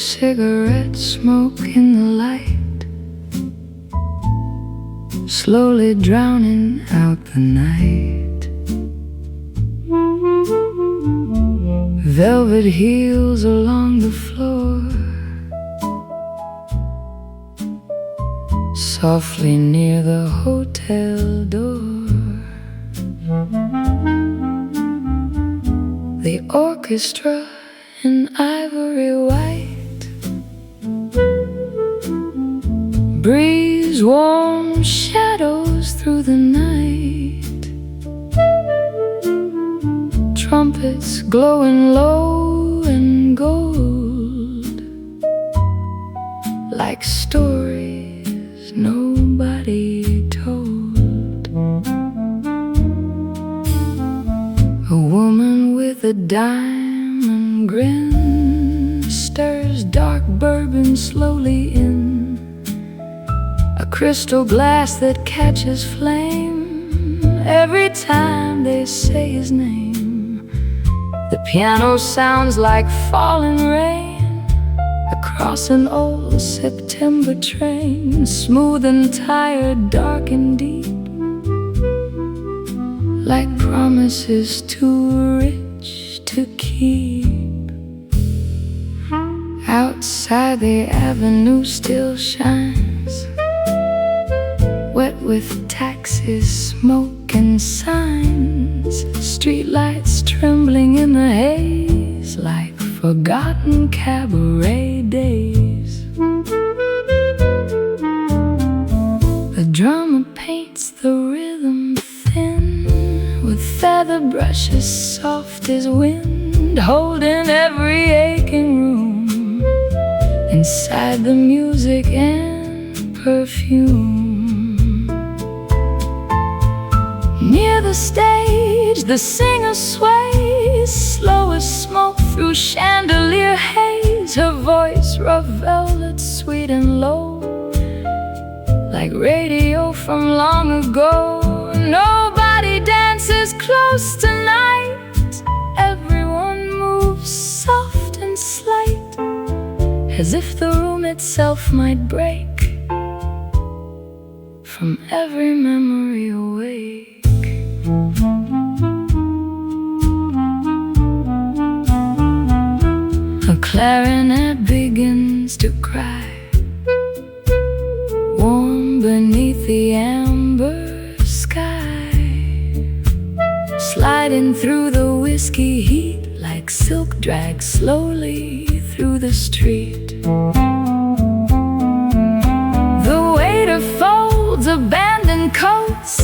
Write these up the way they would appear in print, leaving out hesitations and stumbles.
cigarette smoke in the light, slowly drowning out the night. Velvet heels along the floor, softly near the hotel door. The orchestra in ivory white, breeze warm shadows through the night, trumpets glowing low and gold, like stories nobody told. A woman with a diamond grin stirs dark bourbon slowly in a crystal glass that catches flame every time they say his name. The piano sounds like falling rain across an old September train, smooth and tired, dark and deep, like promises too rich to keep. Outside the avenue still shines, wet with taxis, smoke and signs, streetlights trembling in the haze like forgotten cabaret days. The drummer paints the rhythm thin with feather brushes soft as wind, holding every aching room inside the music and perfume. Near the stage, the singer sways, slow as smoke through chandelier haze, her voice rough velvet, sweet and low, like radio from long ago. Nobody dances close tonight, everyone moves soft and slight, as if the room itself might break from every memory awake. A clarinet begins to cry, warm beneath the amber sky, sliding through the whiskey heat like silk drags slowly through the street. The waiter folds abandoned coats,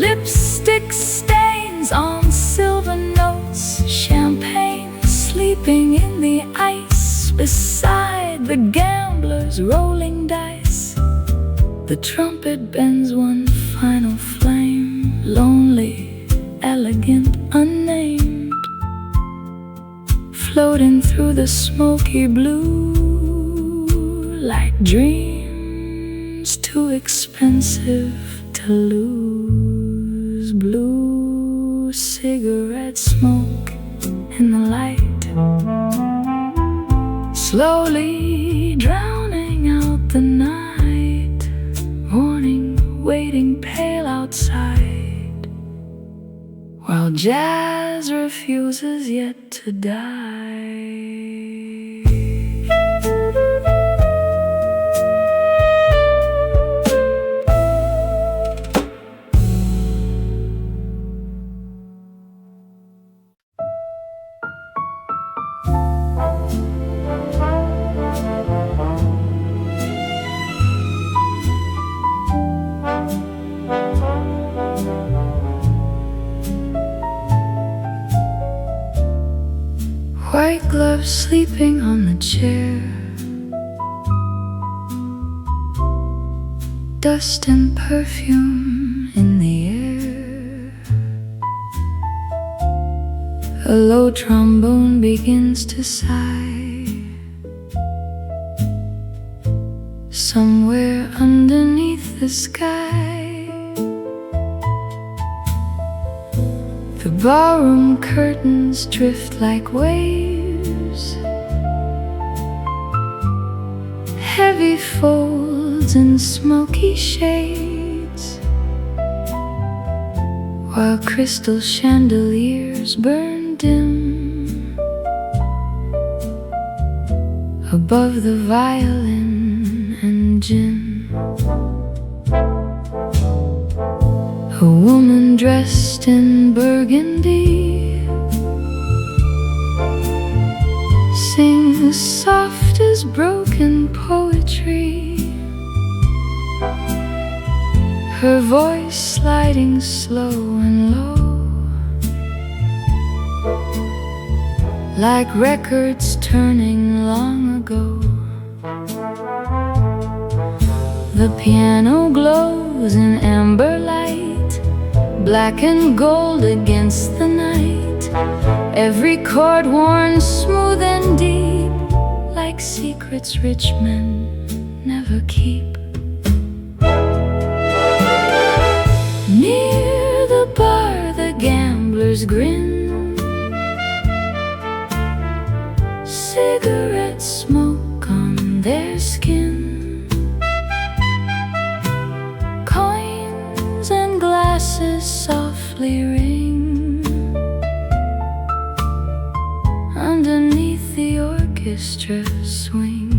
lipstick stains on silver notes, champagne sleeping in the ice beside the gamblers rolling dice. The trumpet bends one final flame, lonely, elegant, unnamed, floating through the smoky blue like dreams too expensive to lose. Blue cigarette smoke in the light, slowly drowning out the night. Morning waiting pale outside, while jazz refuses yet to die. White gloves sleeping on the chair, dust and perfume in the air. A low trombone begins to sigh, somewhere underneath the sky. The ballroom curtains drift like waves, heavy folds and smoky shades, while crystal chandeliers burn dim above the violin and gin. A woman dressed in burgundy sings soft as broken poetry, her voice sliding slow and low, like records turning long ago. The piano glows in amber light, black and gold against the night, every chord worn smooth and deep, like secrets rich men never keep. Near the bar the gamblers grin, cigarette smoke on their skin, coins and glasses softly ring underneath the orchestra swing.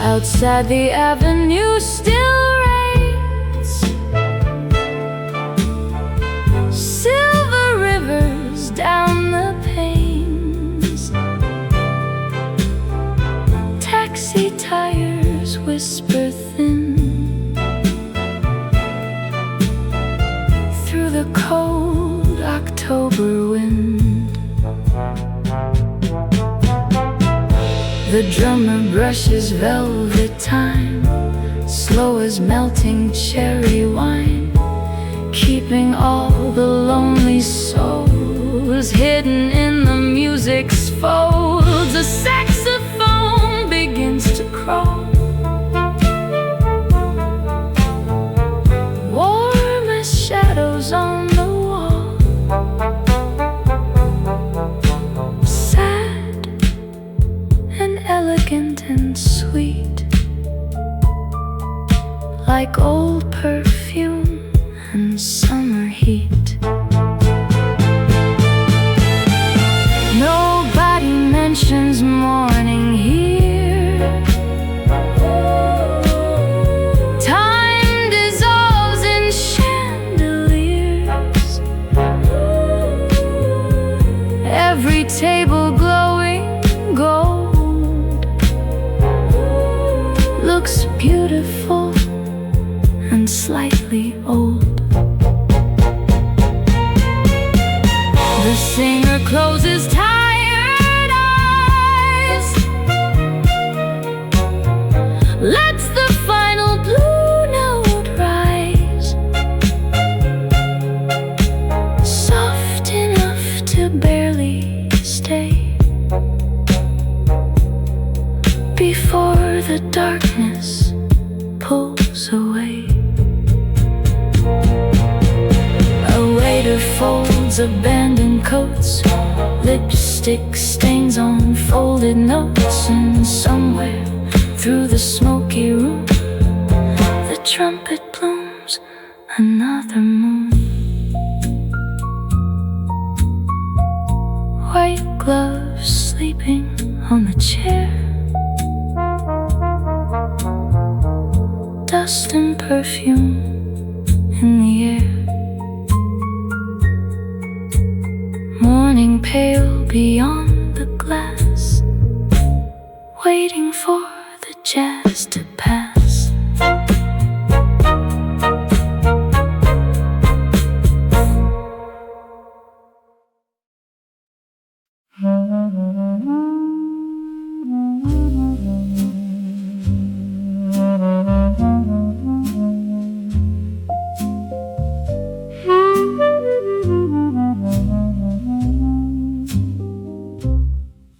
Outside the avenue still rains, silver rivers down the panes, taxi tires whisper thin through the cold October wind. The drummer brushes velvet time, slow as melting cherry wine, keeping all the lonely souls hidden in the music's folds. A saxophone begins to crawl, warm as shadows on the wall, sad and elegant and sweet, like old perfume and summer heat. Nobody mentions morning here, time dissolves in chandeliers, every table glowing gold looks beautiful and slightly old. The singer closes tired eyes, lets the final blue note rise, soft enough to barely stay before the darkness pulls away. A waiter folds abandoned coats, lipstick stains on folded notes, and somewhere through the smoky room the trumpet blooms another moon. White gloves sleeping on the chair, dust and perfume in the air, morning pale beyond the glass, waiting for the jazz to pass.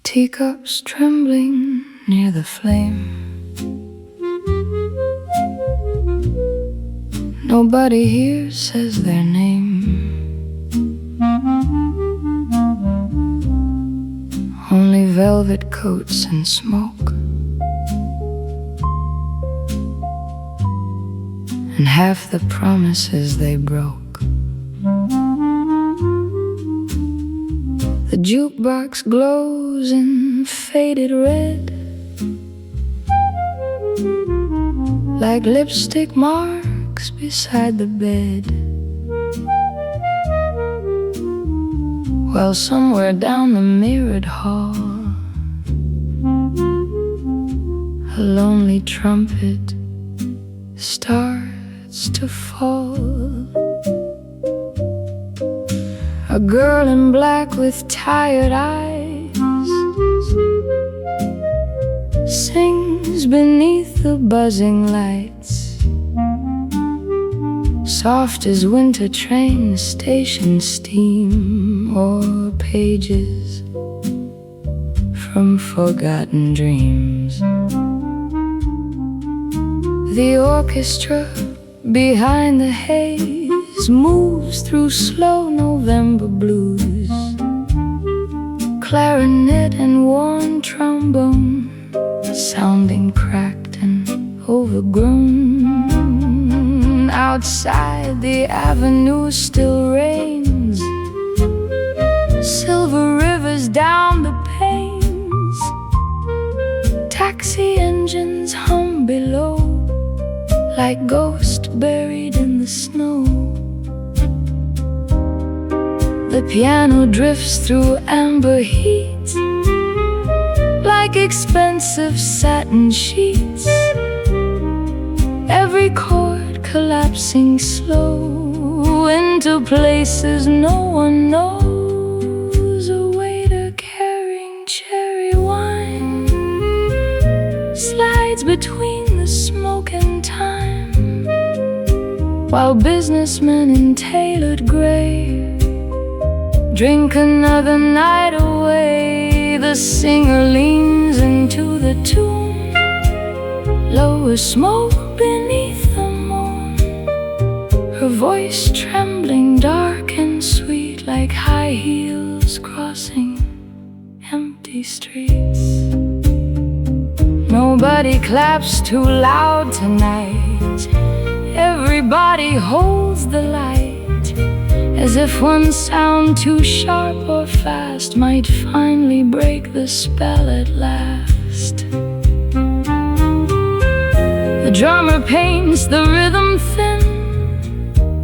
Teacups trembling near the flame, nobody here says their name, only velvet coats and smoke, and half the promises they broke. The jukebox glows in faded red, like lipstick marks beside the bed. While somewhere down the mirrored hall, a lonely trumpet starts to fall. A girl in black with tired eyes sings beneath the buzzing lights, soft as winter train station steam, or pages from forgotten dreams. The orchestra behind the haze moves through slow November blues. Clarinet and worn trombone sounding cracked and overgrown. Outside the avenue still rains, silver rivers down the panes. Taxi engines hum below, like ghosts buried in the snow. The piano drifts through amber heat, like expensive satin sheets. Every chord collapsing slow into places no one knows. A waiter carrying cherry wine slides between the smoke and time, while businessmen in tailored gray drink another night away. The singer leans into the tune, lower smoke beneath the moon, her voice trembling dark and sweet, like high heels crossing empty streets. Nobody claps too loud tonight, everybody holds the light, as if one sound too sharp or fast might finally break the spell at last. The drummer paints the rhythm thin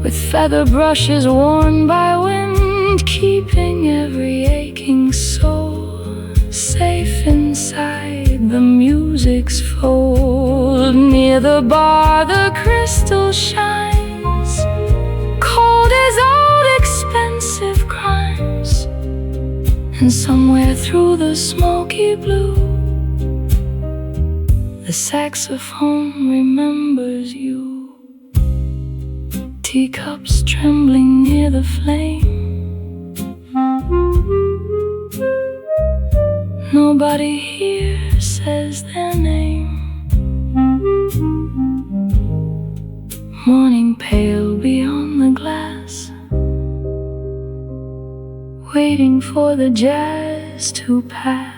with feather brushes worn by wind, keeping every aching soul safe inside the music's fold. Near the bar the crystal shines, cold as old expensive crimes, and somewhere through the smoky blue, the saxophone remembers you. Teacups trembling near the flame, nobody here says their name. Morning pale beyond the glass, waiting for the jazz to pass.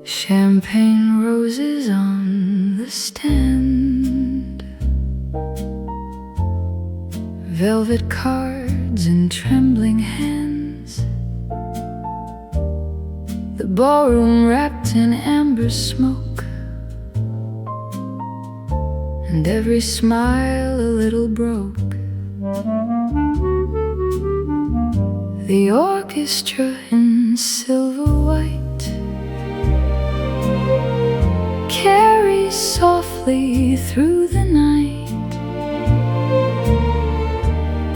Champagne roses on the stand, velvet cards in trembling hands, the ballroom wrapped in amber smoke, and every smile a little broke. The orchestra in silver white carries softly through the night,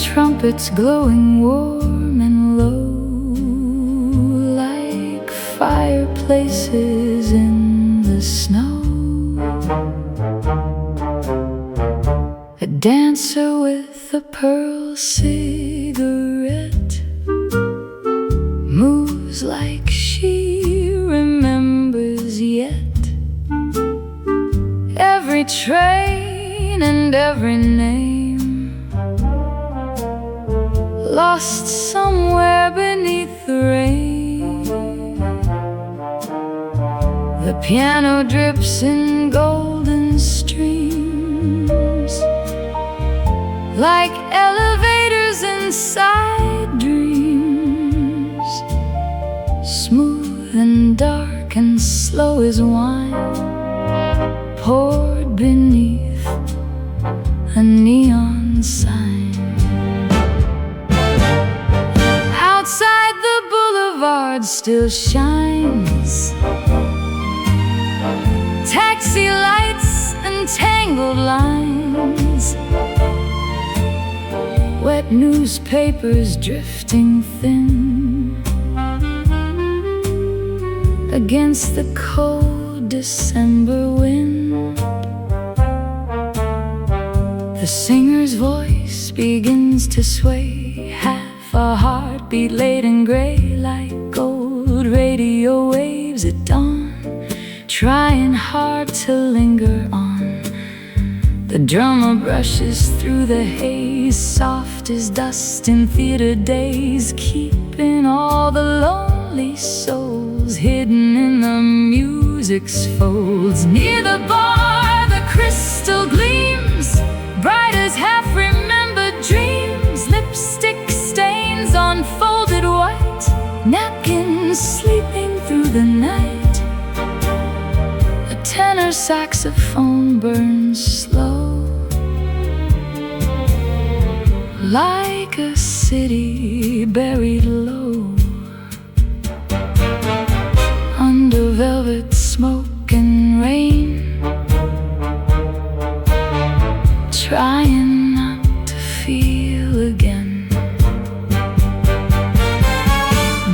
trumpets glowing warm and low, like fireplaces in the snow. A dancer with a pearl cigarette moves like she train and every name lost somewhere beneath the rain. The piano drips in golden streams like elevators inside dreams, smooth and dark and slow as wine poured beneath a neon sign. Outside the boulevard still shines taxi lights and tangled lines, wet newspapers drifting thin against the cold December wind. The singer's voice begins to sway, half a heartbeat laid in gray like gold radio waves at dawn, trying hard to linger on. The drummer brushes through the haze, soft as dust in theater days, keeping all the lonely souls hidden in the music's folds. Near the bar, the crystal gleams, bright as half-remembered dreams, lipstick stains on folded white napkins sleeping through the night. A tenor saxophone burns slow, like a city buried low under velvet smoke and rain, trying not to feel again.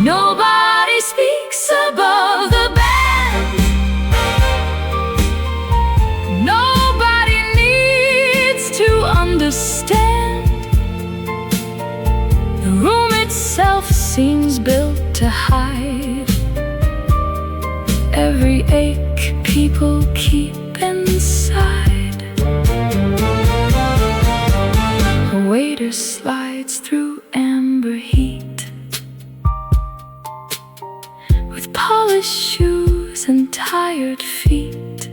Nobody speaks above the band, nobody needs to understand. The room itself seems built to hide every ache people keep inside. A waiter slides through amber heat with polished shoes and tired feet,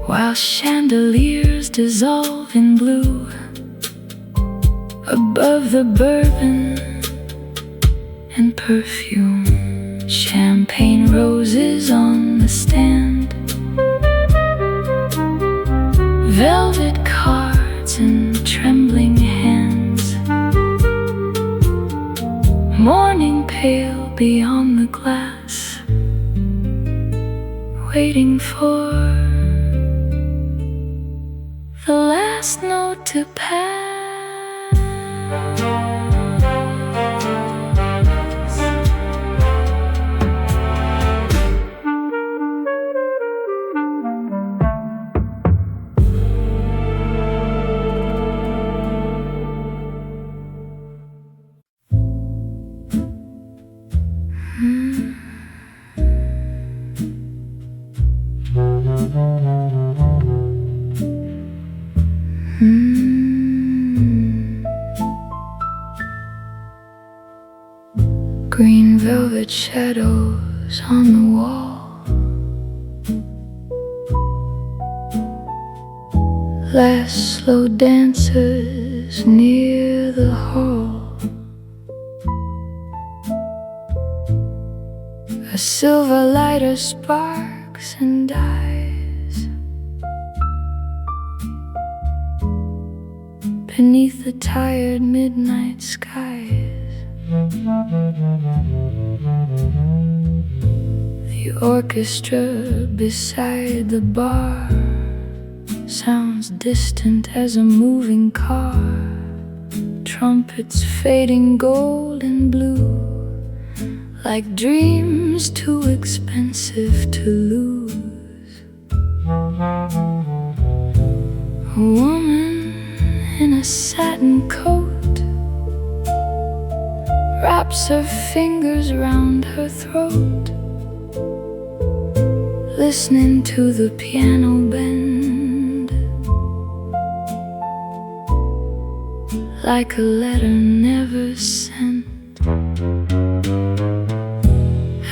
while chandeliers dissolve in blue above the bourbon and perfume. Champagne roses on the stand, velvet cards in trembling hands, morning pale beyond the glass, waiting for the last note to pass. Green velvet shadows on the wall, last slow dancers near the hall. A silver lighter sparks and dies beneath the tired midnight skies. The orchestra beside the bar sounds distant as a moving car, trumpets fading gold and blue, like dreams too expensive to lose. A woman in a satin coat wraps her fingers round her throat, listening to the piano bend like a letter never sent.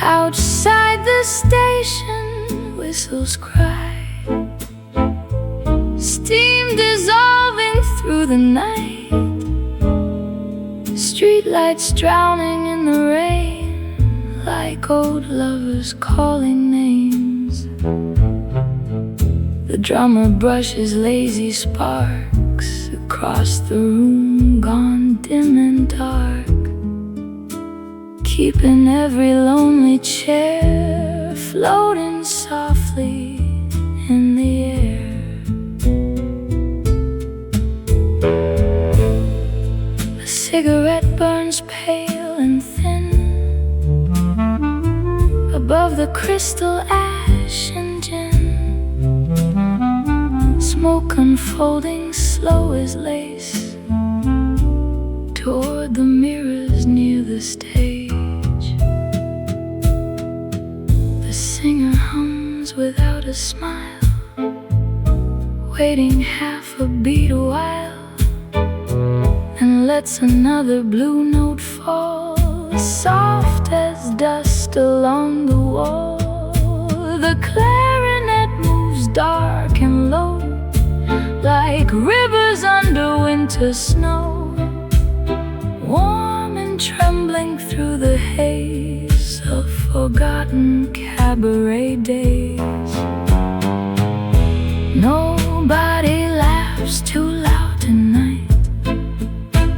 Outside the station, whistles cry, steam dissolving through the night, streetlights drowning in the rain like old lovers calling names. The drummer brushes lazy sparks across the room, gone dim and dark, keeping every lonely chair floating softly in the air. A cigarette burns pale and thin above the crystal ash and gin, smoke unfolding slow as lace toward the mirrors near the stage. The singer hums without a smile, waiting half a beat a while, and lets another blue note fall, soft as dust along the wall. The clarinet moves dark and low, like rivers under winter snow, warm and trembling through the haze of forgotten cabaret days. Nobody laughs too loud tonight,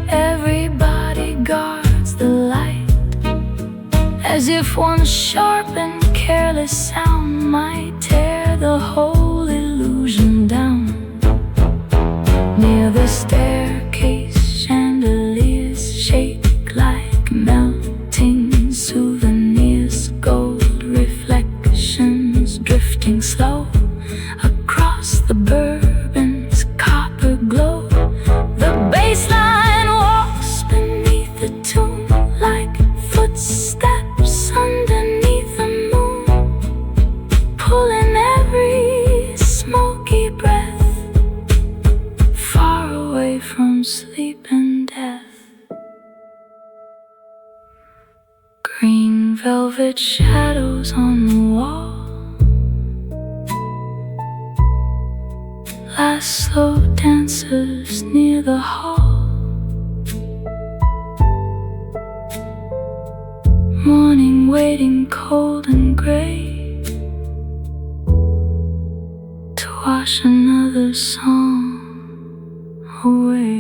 everybody guards the light, as if one sharp and careless sound might tear the whole illusion down. Near the staircase, chandeliers shake like melting souvenirs, gold reflections drifting slow across the bourbon's copper glow. The bass line walks beneath the tune like footsteps underneath the moon, pulling every smoky breath far away from sleep and death. Green velvet shadows on the wall, last slow dancers near the hall. Morning waiting cold and gray to wash another song away.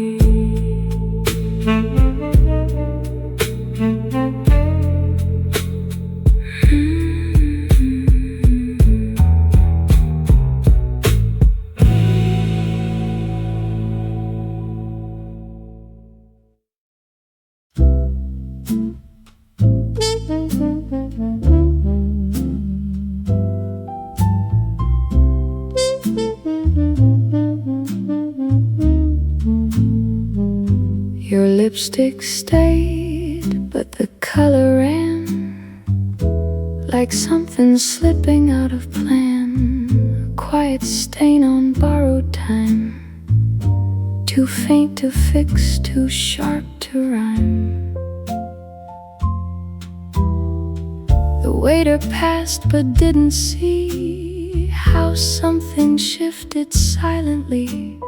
Your lipstick stayed, but the color ran like something slipping out of plan. A quiet stain on borrowed time, too faint to fix, too sharp to rhyme. The waiter passed but didn't see how something shifted silently.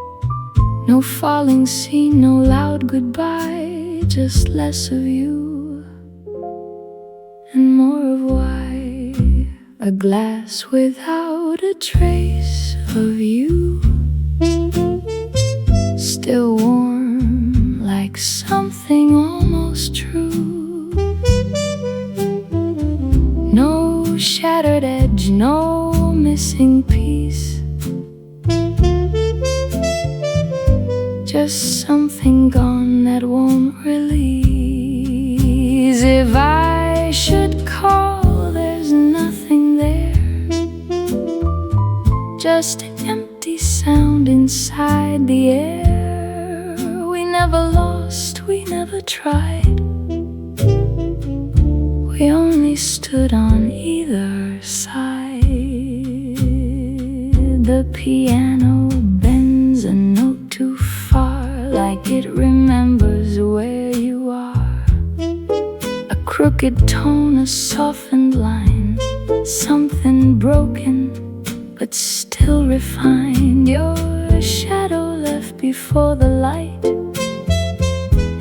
No falling scene, no loud goodbye, just less of you and more of why. A glass without a trace of you, still warm like something almost true. No shattered edge, no missing piece, just something gone that won't release. If I should call, there's nothing there, just empty sound inside the air. We never lost, we never tried, we only stood on either side. The piano bends a note too far, like it remembers where you are. A crooked tone, a softened line, something broken but still refined. Your shadow left before the light.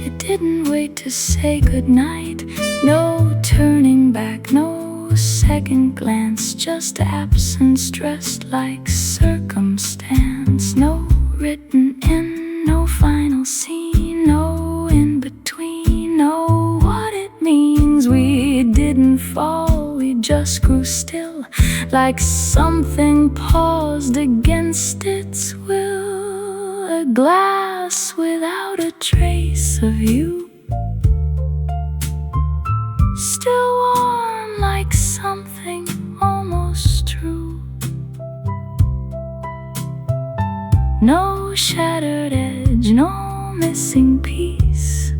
It didn't wait to say goodnight. No turning back, no second glance, just absence dressed like circumstance. No written end, no final scene, no in between. No what it means. We didn't fall, we just grew still, like something paused against its will. A glass without a trace of you, still warm like something almost true. No shattered edge, no missing piece,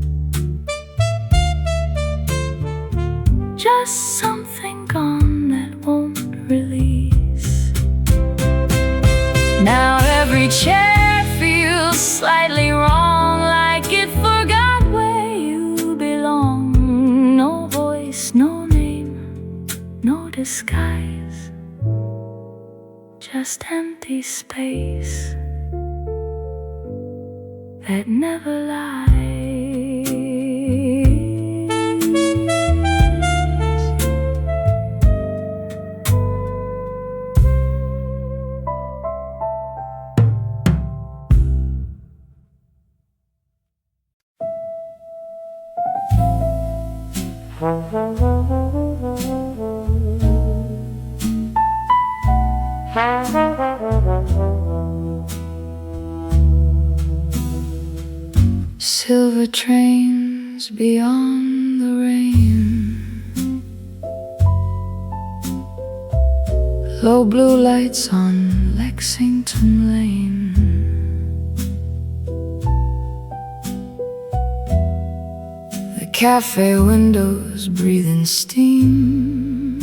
just something gone that won't release. Now every chair feels slightly wrong, like it forgot where you belong. No voice, no name, no disguise, just empty space that never lies. Silver trains beyond the rain, low blue lights on Lexington Lane. The cafe windows breathing steam,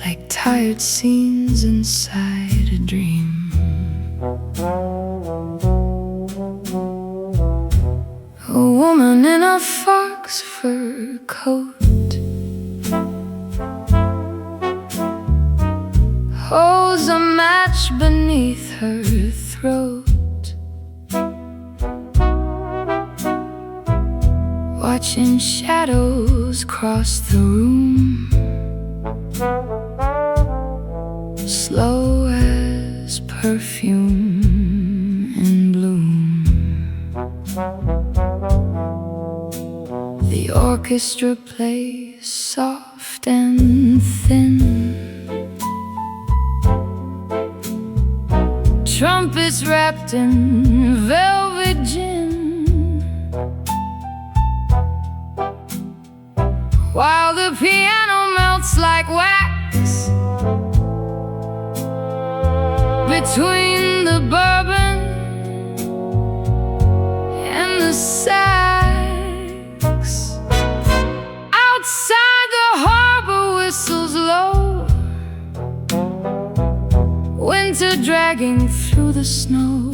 like tired scenes inside a dream. A woman in a fox fur coat holds a match beneath her throat, watching shadows cross the room, slow as perfume in bloom. The orchestra plays soft and thin, trumpets wrapped in velvet gin, while the piano melts like wax between the bourbon and the sax. Outside the harbor whistles low, winter dragging through the snow.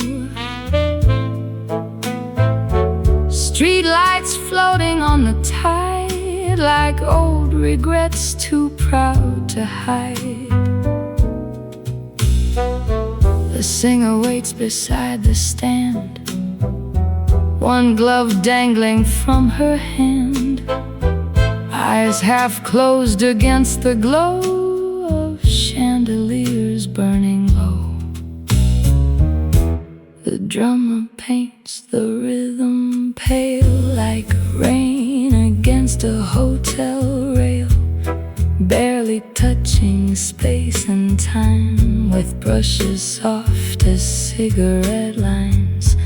Street lights floating on the tide, like old regrets too proud to hide. The singer waits beside the stand, one glove dangling from her hand, eyes half closed against the glow of chandeliers burning low. The drummer paints the rhythm pale, like rain against a hotel rail, barely touching space and time, with brushes soft as cigarette lines.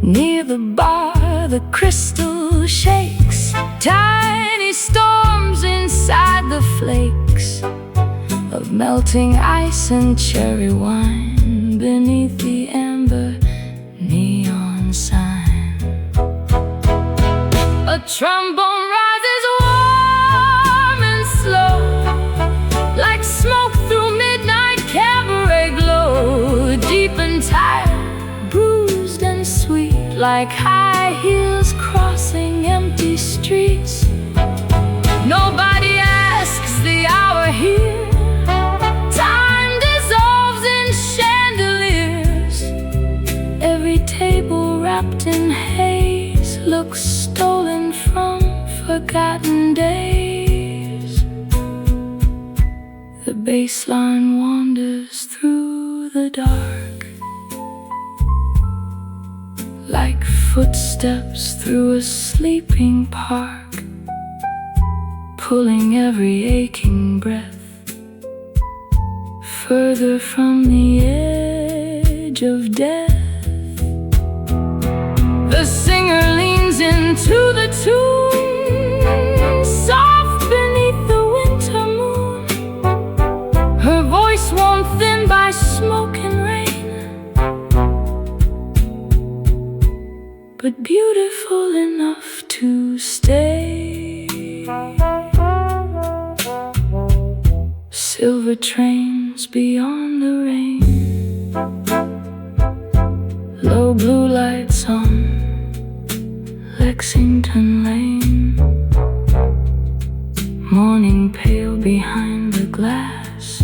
Near the bar, the crystal shakes, tiny storms inside the flakes of melting ice and cherry wine beneath the amber neon sign. A trombone rises warm and slow, like smoke like high heels crossing empty streets. Nobody asks the hour here. Time dissolves in chandeliers. Every table wrapped in haze looks stolen from forgotten days. The bass line wanders through the dark, like footsteps through a sleeping park, pulling every aching breath further from the edge of death. The singer leans into the tune, soft beneath the winter moon. Her voice worn thin by smoke and rain, but beautiful enough to stay. Silver trains beyond the rain, low blue lights on Lexington Lane, morning pale behind the glass,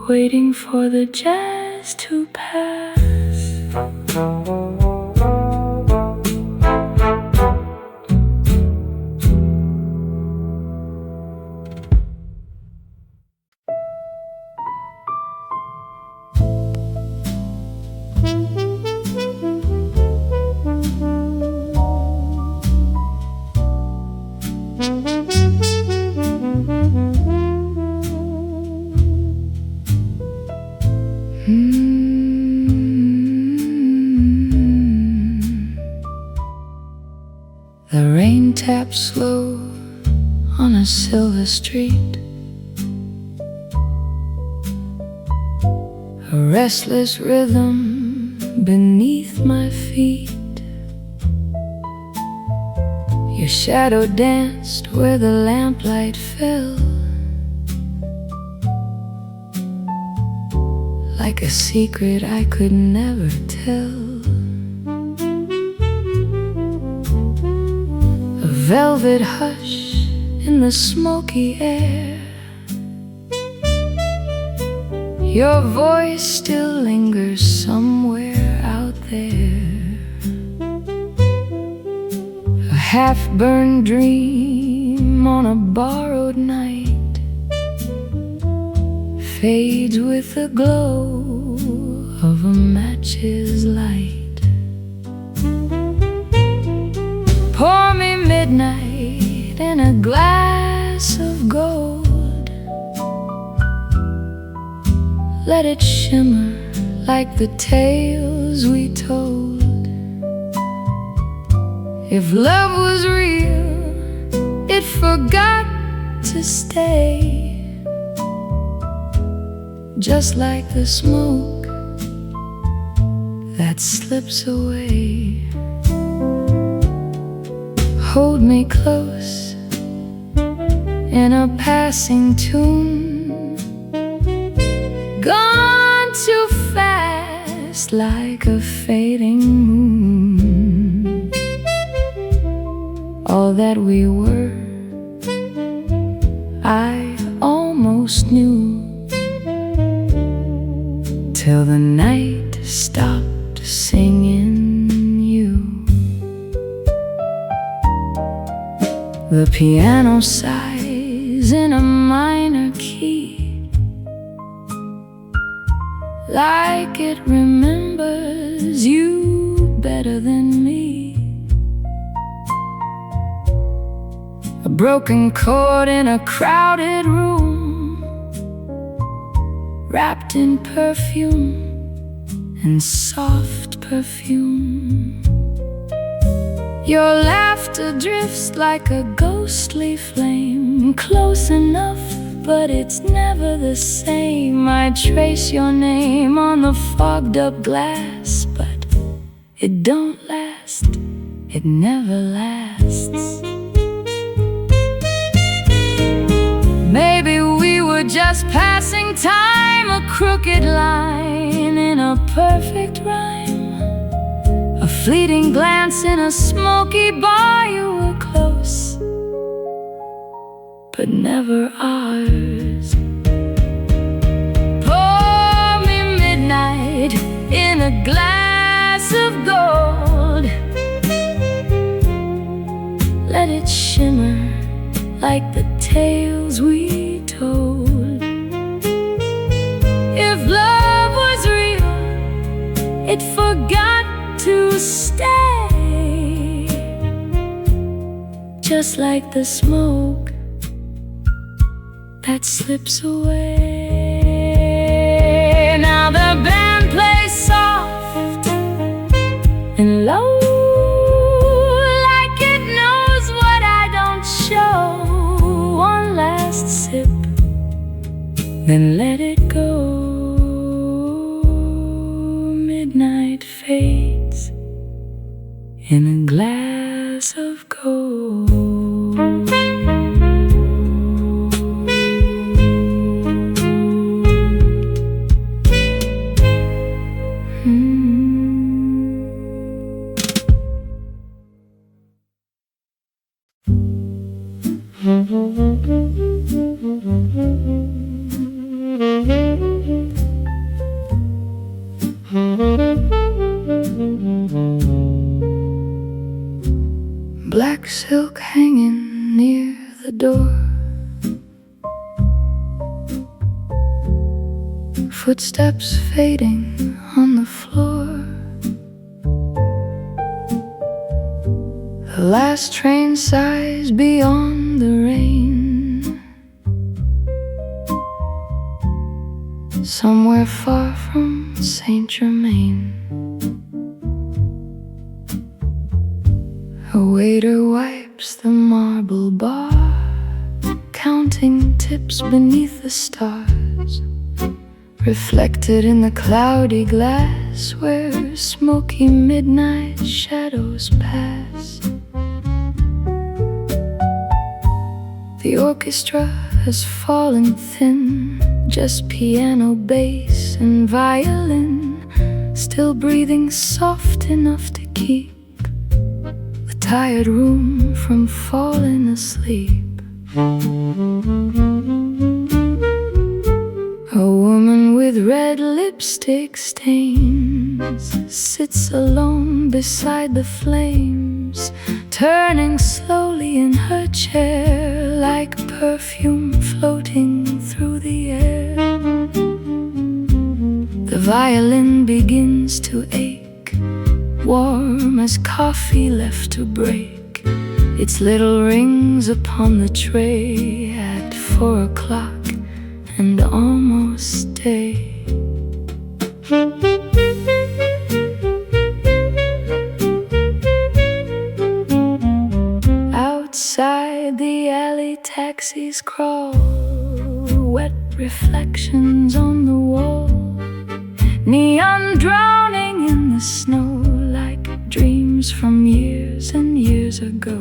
waiting for the jazz to pass. The rain taps slow on a silver street, a restless rhythm beneath my feet. Your shadow danced where the lamplight fell, like a secret I could never tell. A velvet hush in the smoky air, your voice still lingers somewhere out there. A half-burned dream on a borrowed night fades with the glow of a match's light. Pour me midnight in a glass of gold, let it shimmer like the tales we told. If love was real, it forgot to stay, just like the smoke that slips away. Hold me close in a passing tune, gone too fast like a fading moon. All that we were, I almost knew, till the night stopped singing you. The piano sighs in a minor key, like it remembers you better than me. A broken chord in a crowded room, wrapped in perfume and soft perfume. Your laughter drifts like a ghostly flame, close enough, but it's never the same. I trace your name on the fogged up glass, but it don't last, it never lasts. Maybe we were just passing time, a crooked line in a perfect rhyme. fleeting glance in a smoky bar. You were close, but never ours. Pour me midnight in a glass of gold. Let it shimmer like the tales we told. If love was real, it forgot to stay, just like the smoke that slips away. Now the band plays soft and low, like it knows what I don't show. One last sip, then let it go. Midnight fades in a glass of gold. Black silk hanging near the door, footsteps fading on the floor. The last train sighs beyond the rain, somewhere far from Saint Germain. A waiter wipes the marble bar, counting tips beneath the stars, reflected in the cloudy glass where smoky midnight shadows pass. The orchestra has fallen thin, just piano, bass, and violin, still breathing soft enough to keep the tired room from falling asleep. A woman with red lipstick stains sits alone beside the flames, turning slowly in her chair like perfume floating through the air. The violin begins to ache, warm as coffee left to break, its little rings upon the tray at 4 o'clock and almost day. Outside the alley taxis crawl, wet reflections on the wall, neon drowning in the snow like dreams from years and years ago.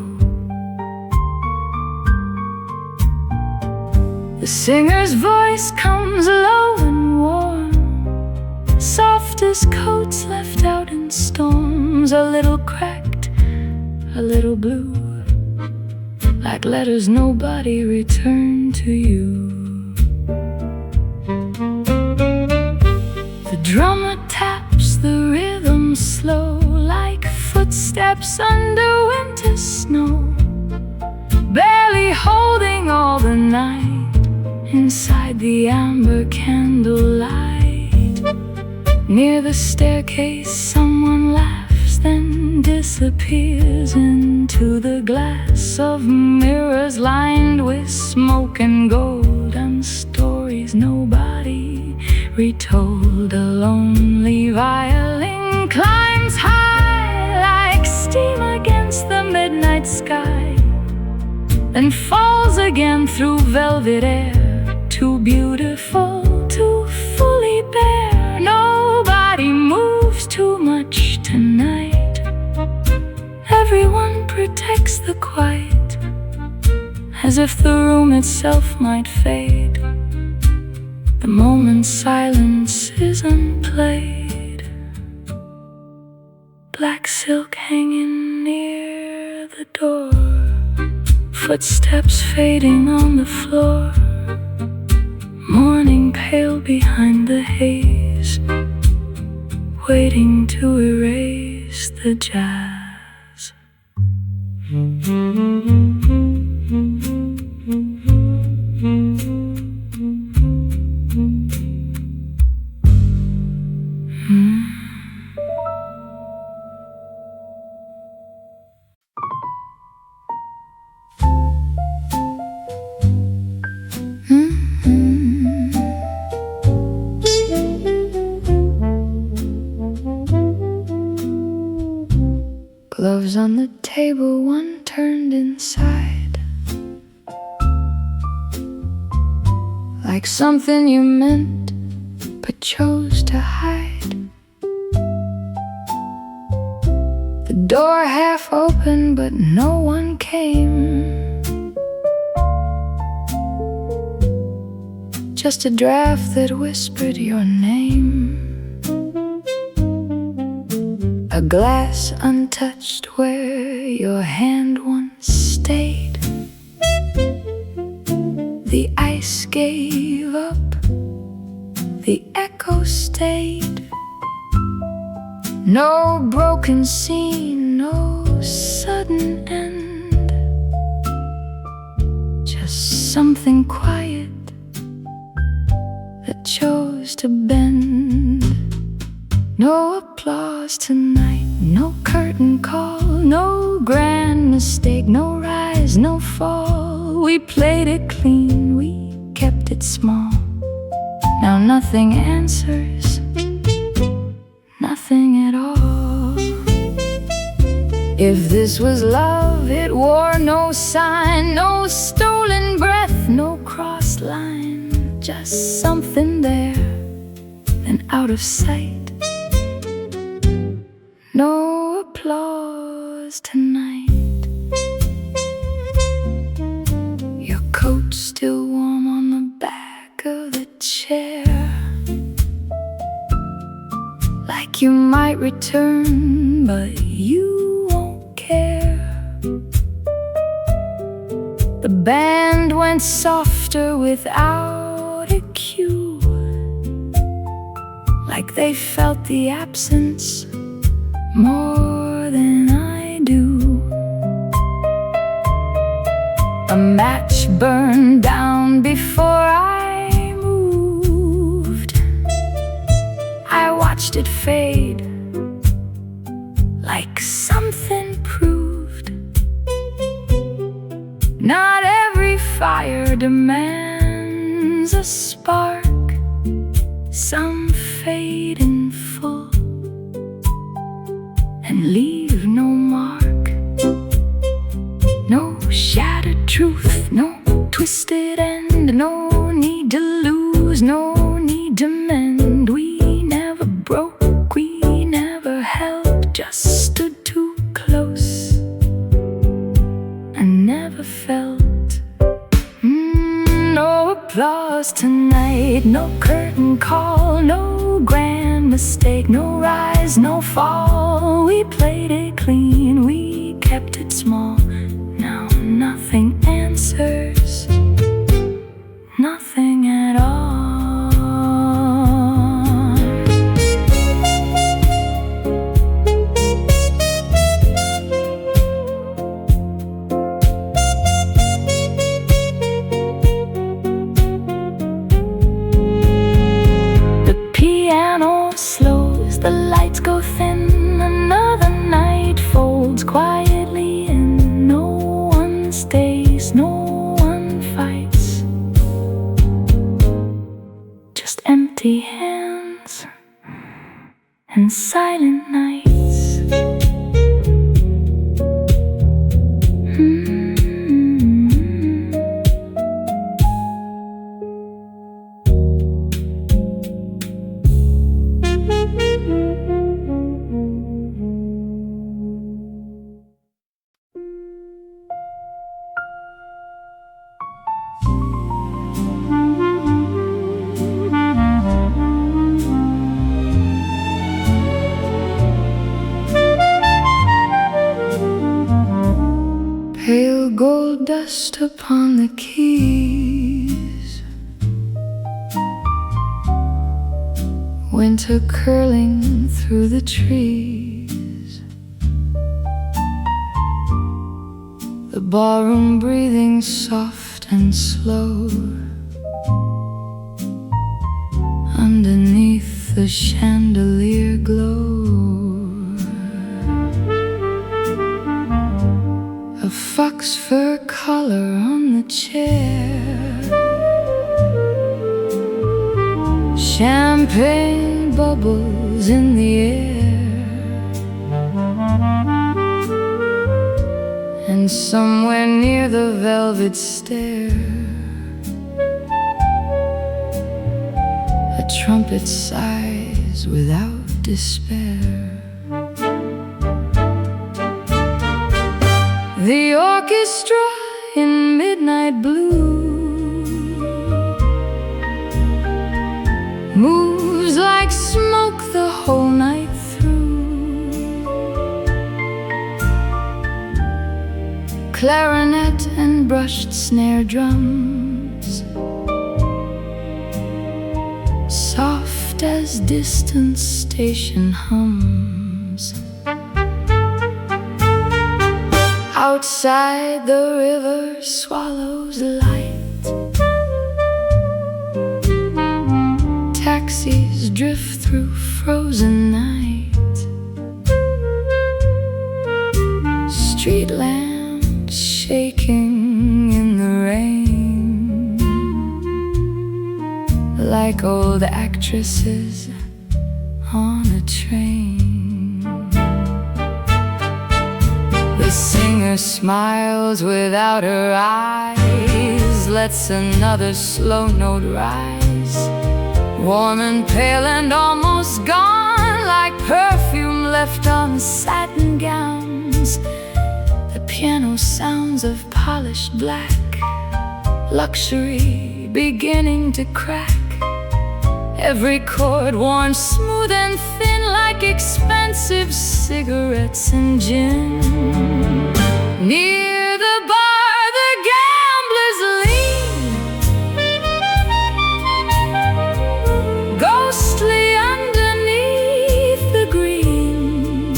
The singer's voice comes low and warm, soft as coats left out in storms, a little cracked, a little blue, like letters nobody returned to you. The drummer taps the rhythm slow, like footsteps under winter snow, barely holding all the night inside the amber candlelight. Near the staircase someone laughs, then disappears into the glass of mirrors lined with smoke and gold, and stories nobody retold. A lonely violin climbs high like steam against the midnight sky, then falls again through velvet air, too beautiful to fully bear. Nobody moves too much tonight, everyone protects the quiet, as if the room itself might fade the moment silence is unplayed. black silk hanging near the door, footsteps fading on the floor, morning pale behind the haze, waiting to erase the jazz. Gloves on the table, one turned inside, like something you meant but chose to hide. The door half open, but no one came. Just a draft that whispered your name. A glass untouched where your hand once stayed. The ice gave up, the echo stayed. No broken scene, no sudden end. Just something quiet that chose to bend. No applause tonight, no curtain call, no grand mistake, no rise, no fall. We played it clean, we kept it small. Now nothing answers, nothing at all. If this was love, it wore no sign, no stolen breath, no crossed line. Just something there, then out of sight. No applause tonight. Your coat still warm on the back of the chair, like you might return, but you won't care. The band went softer without a cue, like they felt the absence more than I do. A match burned down before I moved. I watched it fade, like something proved. Not every fire demands a spark. Some fade in full and leave no mark. No shattered truth, no twisted end. No need to lose, no need to mend. We never broke, we never held, just stood too close and never felt. No applause tonight, no curtain call, no grand mistake, no rise, no fall. We played it clean, we kept it small. Now nothing answers, nothing at all. The lights go thin, another night folds quietly in. No one stays, no one fights, just empty hands and silent nights. dust upon the keys. Winter curling through the trees. The ballroom breathing soft and slow. Underneath the chandelier glow. A fox fur collar on the chair. Champagne bubbles in the air. And somewhere near the velvet stair, a trumpet sighs without despair. The orchestra in midnight blue moves like smoke the whole night through. Clarinet and brushed snare drums, soft as distant station hums. Outside the river swallows light. Taxis drift through frozen night. Street lamps shaking in the rain, like old actresses on a train. The singer smiles without her eyes, lets another slow note rise. Warm and pale and almost gone, like perfume left on satin gowns. The piano sounds of polished black, luxury beginning to crack. Every chord worn smooth and thin, like expensive cigarettes and gin. Near the bar the gamblers lean, ghostly underneath the green.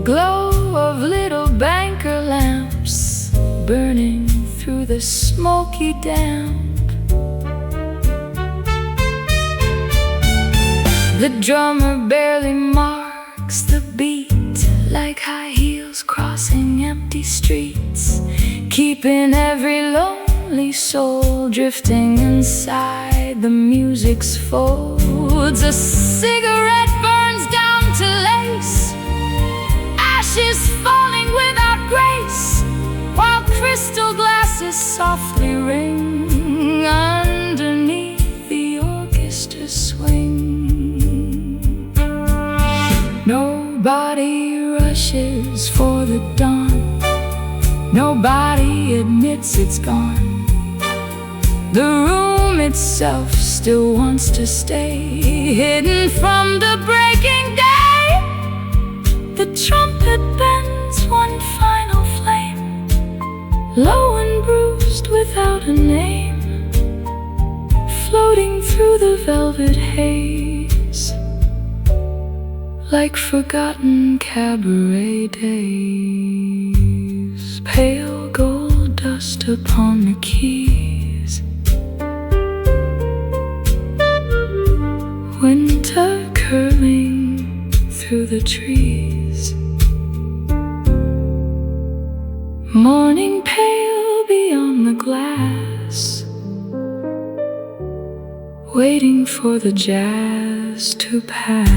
Glow of little banker lamps burning through the smoky damp. The drummer barely marks the beat, like high heels crossing empty streets, keeping every lonely soul drifting inside the music's folds. A cigarette burns down to lace, ashes falling without grace, while crystal glasses softly ring underneath the orchestra swing. Nobody rushes for the dawn. Nobody admits it's gone. The room itself still wants to stay hidden from the breaking day. The trumpet bends one final flame, low and bruised without a name, floating through the velvet haze, like forgotten cabaret days. Pale gold dust upon the keys. Winter curling through the trees. Morning pale beyond the glass, waiting for the jazz to pass.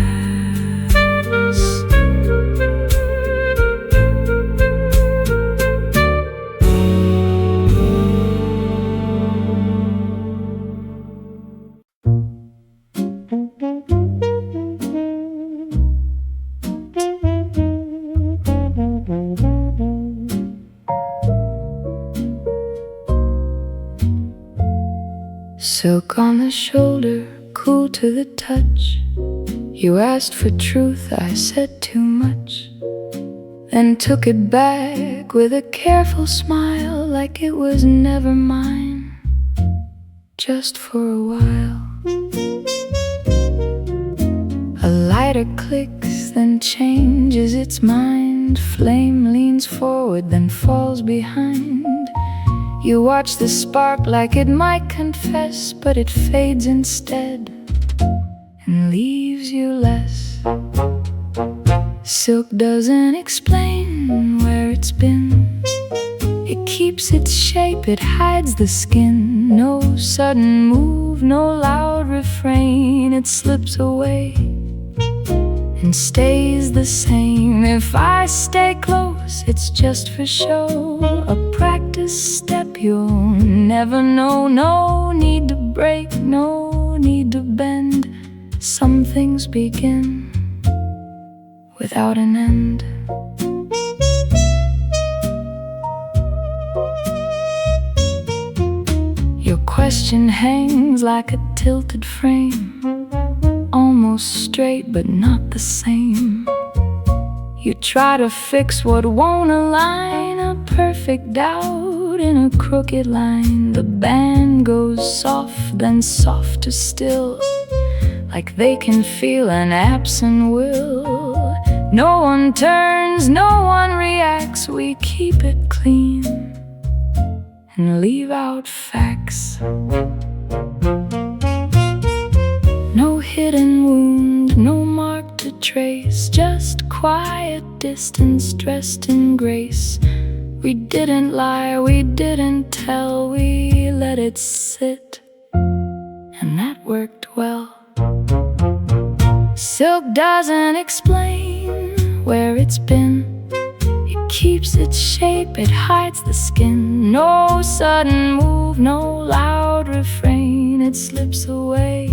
Silk on the shoulder, cool to the touch. You asked for truth, I said too much. then took it back with a careful smile, like it was never mine, just for a while. A lighter clicks, then changes its mind. Flame leans forward, then falls behind. You watch the spark like it might confess, but it fades instead and leaves you less. Silk doesn't explain where it's been. It keeps its shape, it hides the skin. No sudden move, no loud refrain. It slips away and stays the same. If I stay close, it's just for show, a practice step you'll never know. No need to break, no need to bend. Some things begin without an end. Your question hangs like a tilted frame, almost straight but not the same. You try to fix what won't align, a perfect doubt in a crooked line. The band goes soft, then softer still, like they can feel an absent will. No one turns, no one reacts. We keep it clean and leave out facts. No hidden wound, no mark to trace, just quiet distance dressed in grace. We didn't lie, we didn't tell, we let it sit, and that worked well. Silk doesn't explain where it's been. It keeps its shape, it hides the skin. No sudden move, no loud refrain. It slips away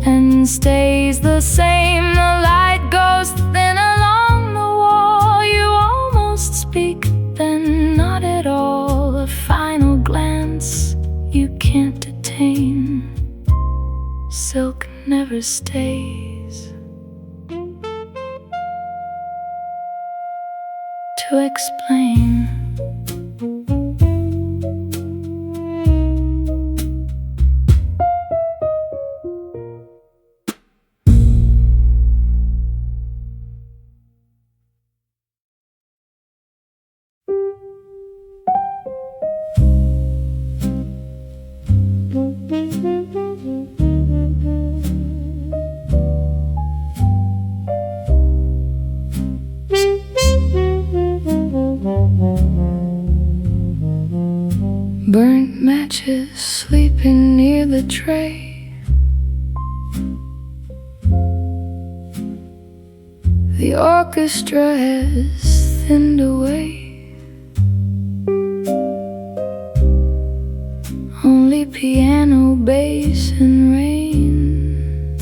and stays the same. The light goes thin along the wall. You almost speak, then not at all. A final glance you can't detain. Silk never stays to explain. Burnt matches sleeping near the tray. The orchestra has thinned away. Only piano, bass, and rain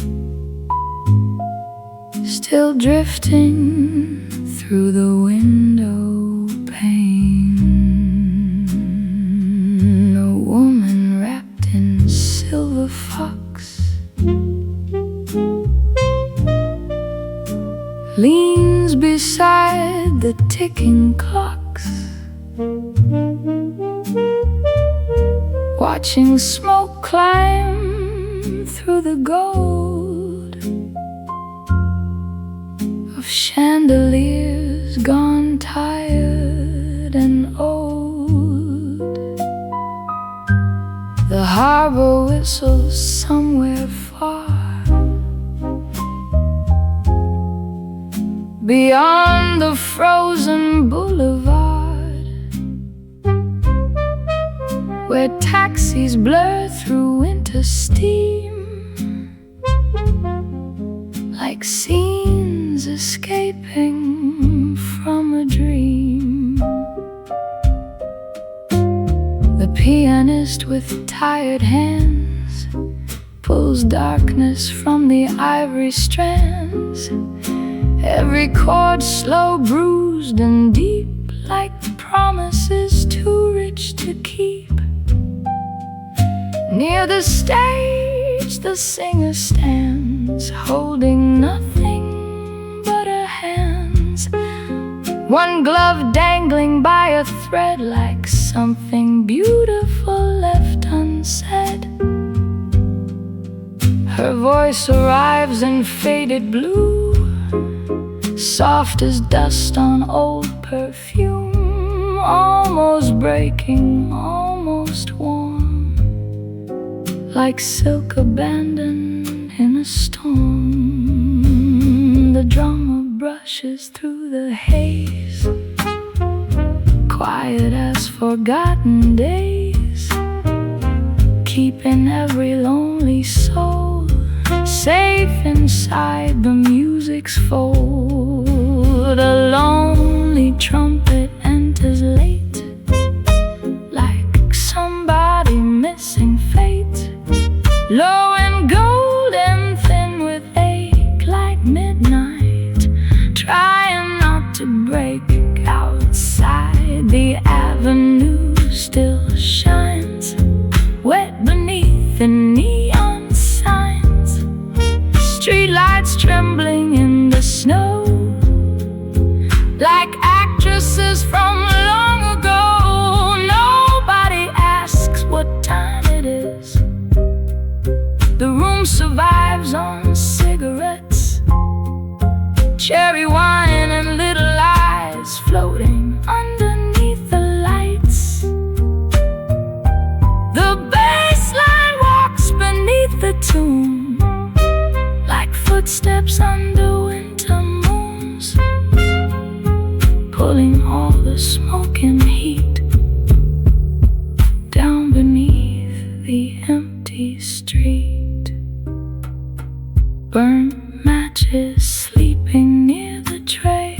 still drifting through the window pane. A woman wrapped in silver fox leans beside the ticking clocks, watching smoke climb through the gold of chandeliers gone tired and old. The harbor whistles somewhere far, beyond the frozen boulevard, where taxis blur through winter steam, like scenes escaping from a dream. The pianist with tired hands pulls darkness from the ivory strands. Every chord slow, bruised, and deep, like promises too rich to keep. Near the stage, the singer stands, holding nothing but her hands. one glove dangling by a thread like something beautiful left unsaid. Her voice arrives in faded blue, soft as dust on old perfume, almost breaking, almost warm, like silk abandoned in a storm. The drummer brushes through the haze, quiet as forgotten days, keeping every lonely soul safe inside the music's fold. A lonely trumpet enters late, like somebody missing fate, low and golden, thin with ache, like midnight, trying not to break. Outside the avenue still shines, wet beneath the neon signs, streetlights trembling in the snow, like actresses from long ago. Nobody asks what time it is. The room survives on cigarettes, cherry wine and little eyes floating underneath the lights. The bass line walks beneath the tomb, like footsteps under winter moons, pulling all the smoke and heat down beneath the empty street. Burnt matches sleeping near the tray,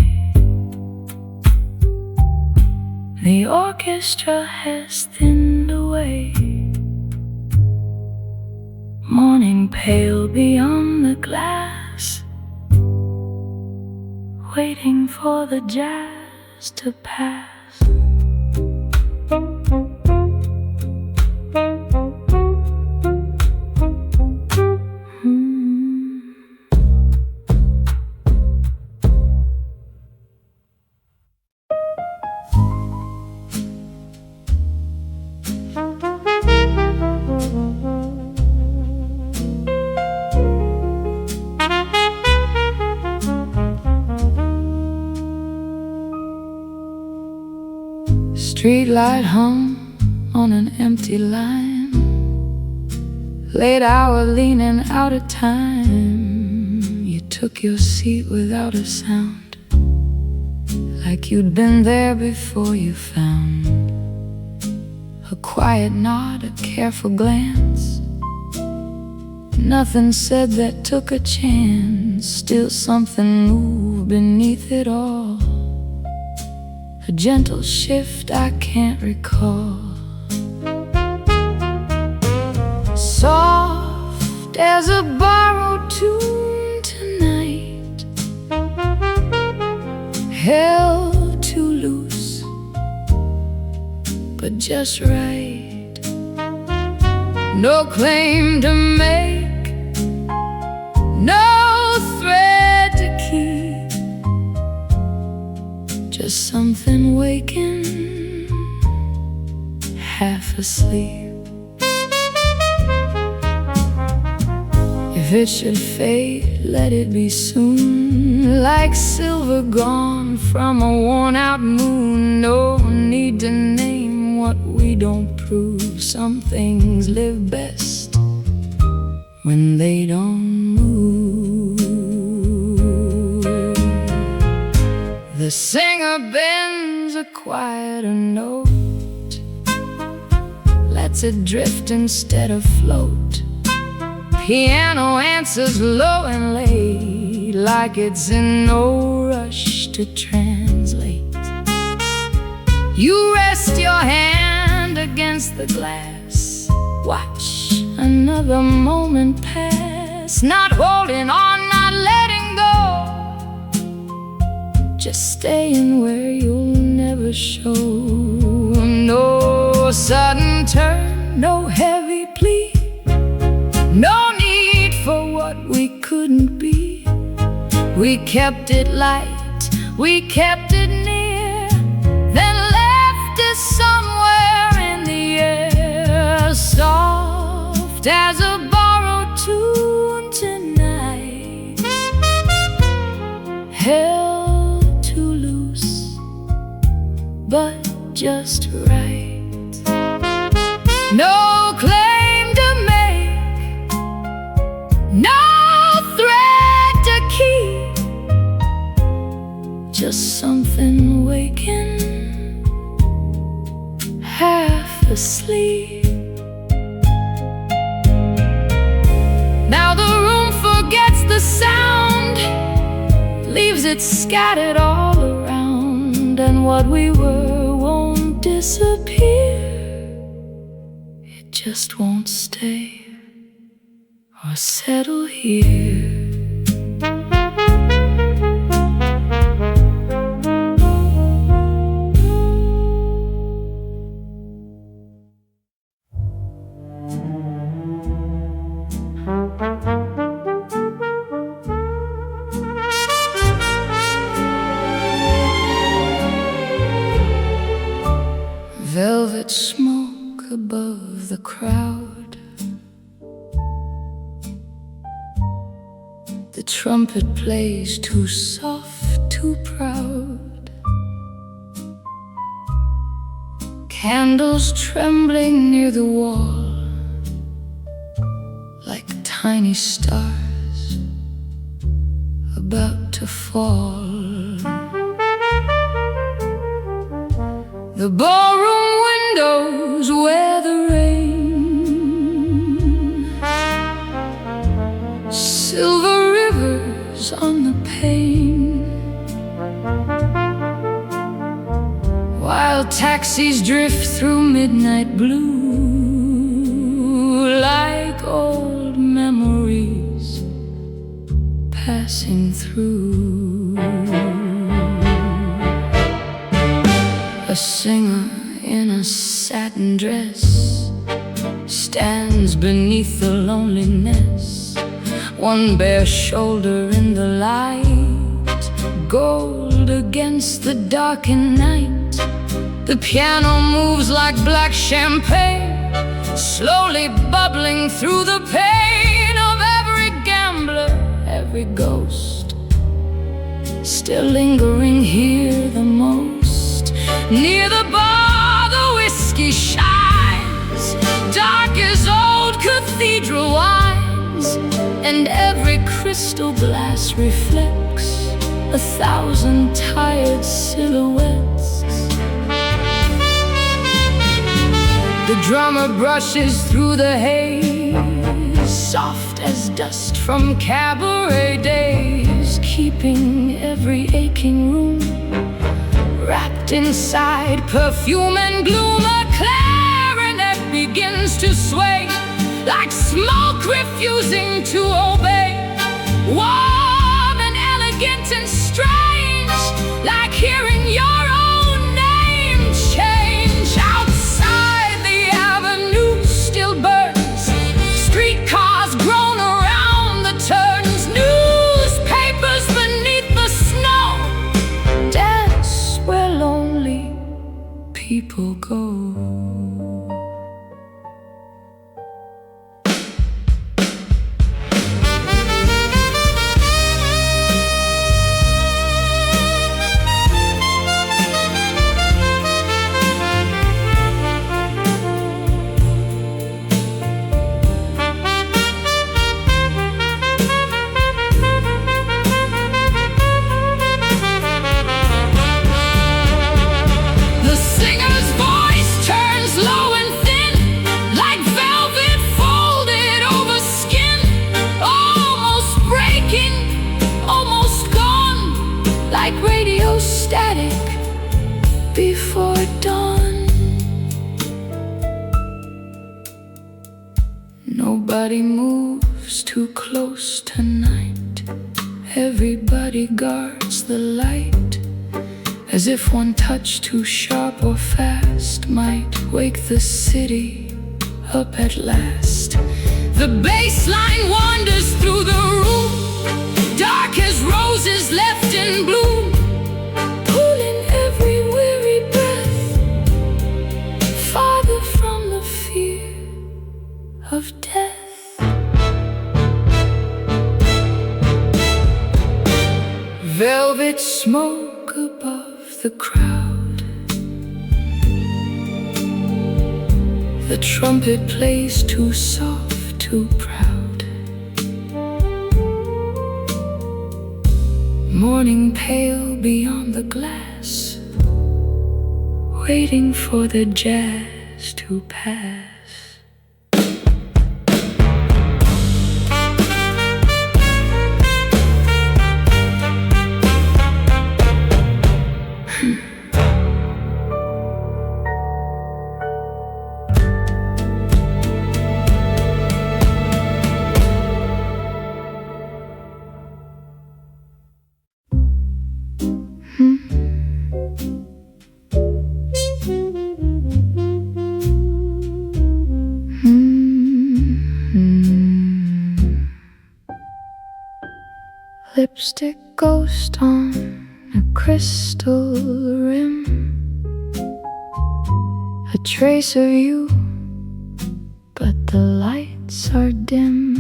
the orchestra has thinned away. Morning pale beyond the glass, waiting for the jazz to pass. Streetlight hung on an empty line, late hour leaning out of time. You took your seat without a sound, like you'd been there before. You found a quiet nod, a careful glance, nothing said that took a chance. Still something moved beneath it all, a gentle shift I can't recall. Soft as a borrowed tune tonight, held too loose, but just right. No claim to make, no thread to keep, just something waking, half asleep. If it should fade, let it be soon, like silver gone from a worn-out moon. No need to name what we don't prove. Some things live best when they don't move. The singer bends a quieter note, lets it drift instead of float. Piano answers low and late, like it's in no rush to translate. You rest your hand against the glass, watch another moment pass, not holding on, not letting go, just staying where you'll never show. No sudden turn, no heavy plea, no need for what we couldn't be. We kept it light, we kept it near. just right. No claim to make, no thread to keep, just something waking, half asleep. Now the room forgets the sound, leaves it scattered all around, and what we were won't disappear. It just won't stay or settle here. Velvet smoke above the crowd, the trumpet plays too soft, too proud. Candles trembling near the wall, like tiny stars about to fall. The ballroom windows where the rain, silver rivers on the pane, while taxis drift through midnight blue, like old memories passing through. A singer in a satin dress stands beneath the loneliness, one bare shoulder in the light, gold against the darkened night. The piano moves like black champagne, slowly bubbling through the pain of every gambler, every ghost, still lingering here the most. Near the bar the whiskey shines, dark as old cathedral wines, and every crystal glass reflects 1,000 tired silhouettes. The drummer brushes through the haze, soft as dust from cabaret days, keeping every aching room wrapped inside perfume and gloom. A clarinet begins to sway, like smoke refusing to obey. Warm and elegant and strange, like hearing your own name change. Outside the avenue still burns, streetcars groan around the turns, newspapers beneath the snow dance where lonely people go. Like radio static before dawn. Nobody moves too close tonight, everybody guards the light, as if one touch too sharp or fast might wake the city up at last. The bass line wanders through the room, dark as roses left in bloom, pulling every weary breath farther from the fear of death. Velvet smoke above the crowd, The trumpet plays too soft, too proud. Morning pale beyond the glass, waiting for the jazz to pass. Lipstick ghost on a crystal rim, a trace of you, but the lights are dim.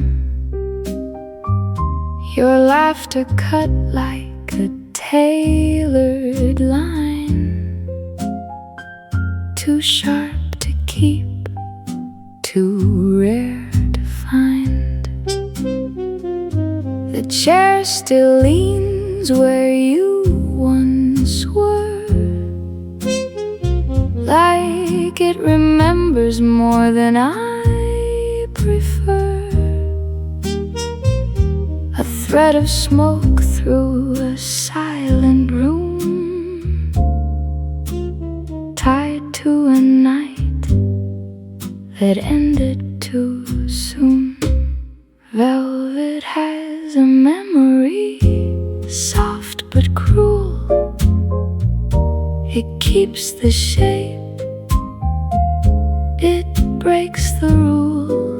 Your laughter cut like a tailored line, too sharp to keep, too rare to find. The chair still leans where you once were, like it remembers more than I prefer. A thread of smoke through a silent room, tied to a night that ended too soon. Velvet has a memory, soft but cruel. It keeps the shape, it breaks the rule.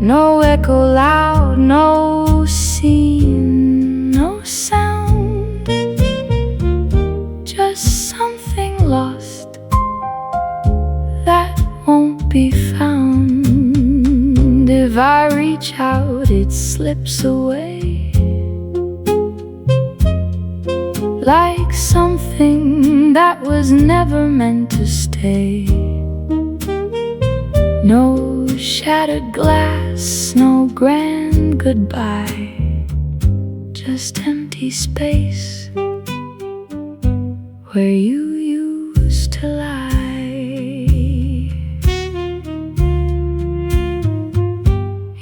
No echo loud, no scene, no sound, just something lost that won't be found. If I reach out, it slips away, like something that was never meant to stay. No shattered glass, no grand goodbye, just empty space where you used to lie.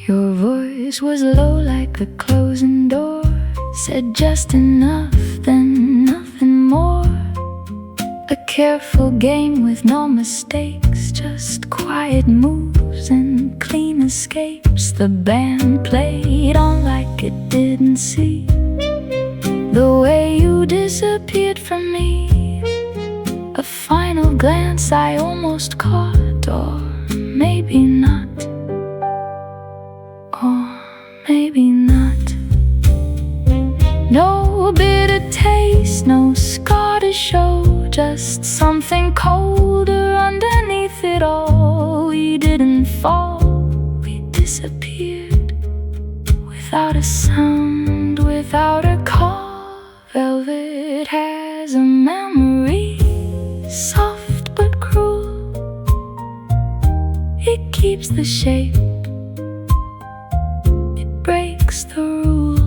Your voice was low like a closing door, said just enough, then nothing more. A careful game with no mistakes, just quiet moves and clean escapes. The band played on like it didn't see the way you disappeared from me. A final glance I almost caught, or maybe not, or maybe not. No bitter taste, no scar to show, just something colder underneath it all. We didn't fall, we disappeared, without a sound, without a call. Velvet has a memory, soft but cruel. It keeps the shape, it breaks the rule.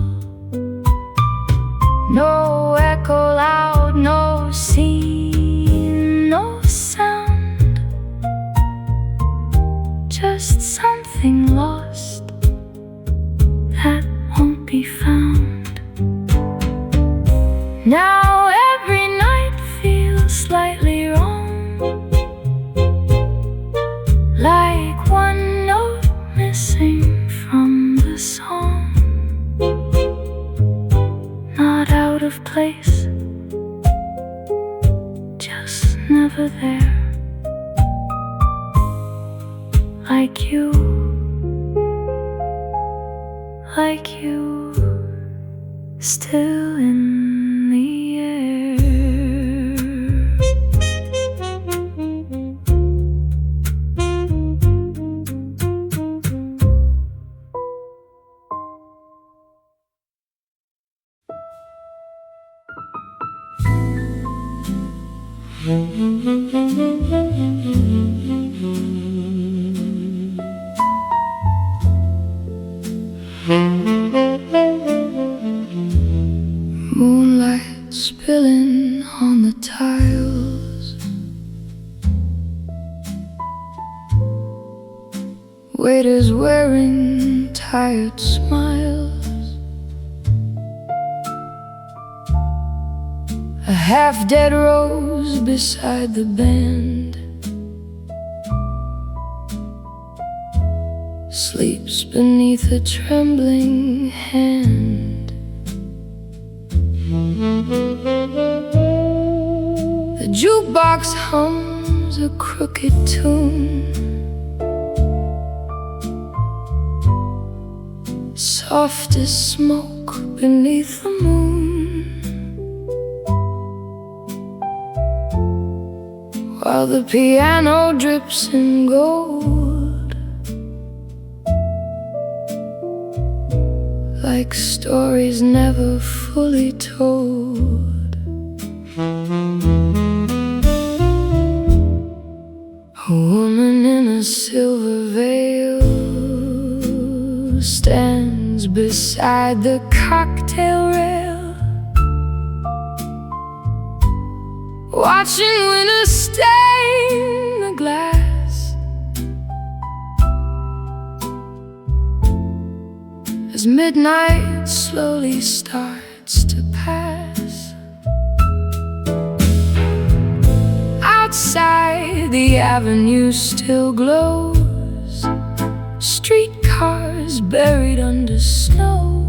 No echo loud, no scene, no sound, just something lost that won't be found. Now every night feels slightly wrong, like one note missing from the song. Not out of place, just never there. Like you, still in the air. waiters wearing tired smiles, a half-dead rose beside the band sleeps beneath a trembling hand. The jukebox hums a crooked tune, soft as smoke beneath the moon, while the piano drips in gold, like stories never fully told. A woman in a silver veil stands beside the cocktail rail, watching winter stain the glass as midnight slowly starts to pass. Outside, the avenue still glows, streetcars buried under snow,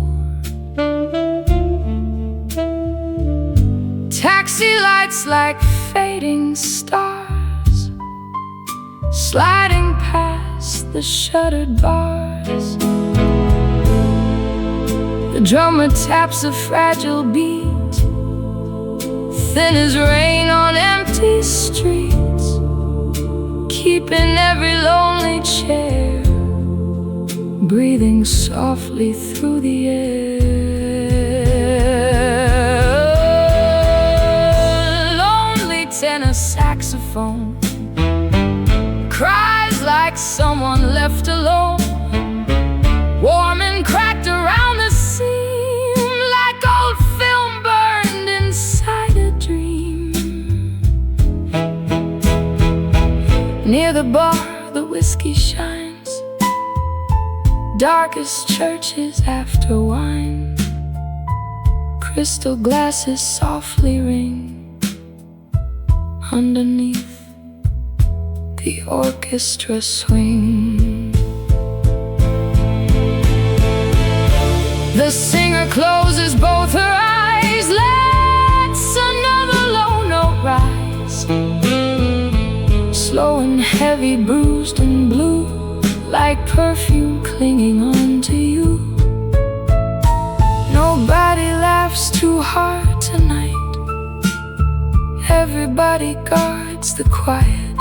taxi lights like fading stars, sliding past the shuttered bars. The drummer taps a fragile beat, thin as rain on empty streets, keeping every lonely chair breathing softly through the air. Lonely tenor saxophone cries like someone left alone, warm and cracked around the seam, like old film burned inside a dream. Near the bar, the whiskey shines, dark as churches after wine. Crystal glasses softly ring underneath the orchestra swing. The singer closes both her eyes, lets another low note rise, slow and heavy, bruised and blue, like perfume clinging on to you. Nobody laughs too hard tonight, everybody guards the quiet,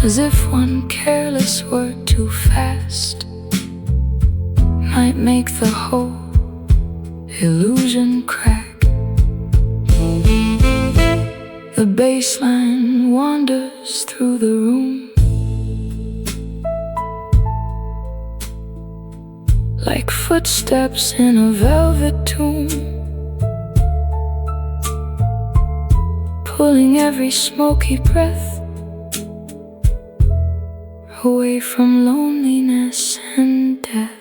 as if one careless word too fast might make the whole illusion crack. The bass line wanders through the room, like footsteps in a velvet tomb, pulling every smoky breath away from loneliness and death.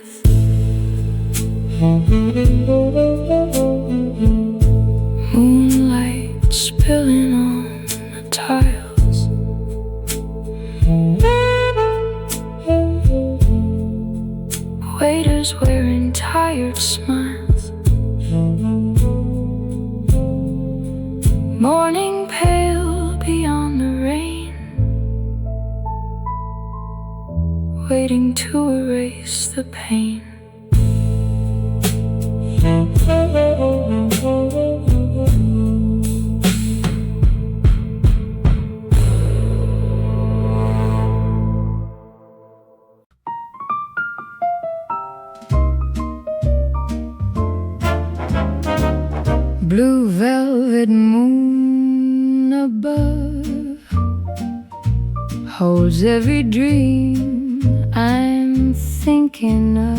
Moonlight spilling on the tiles, waiters wearing tired smiles, morning pale beyond the rain, waiting to erase the pain. Blue velvet moon above holds every dream I'm thinking of.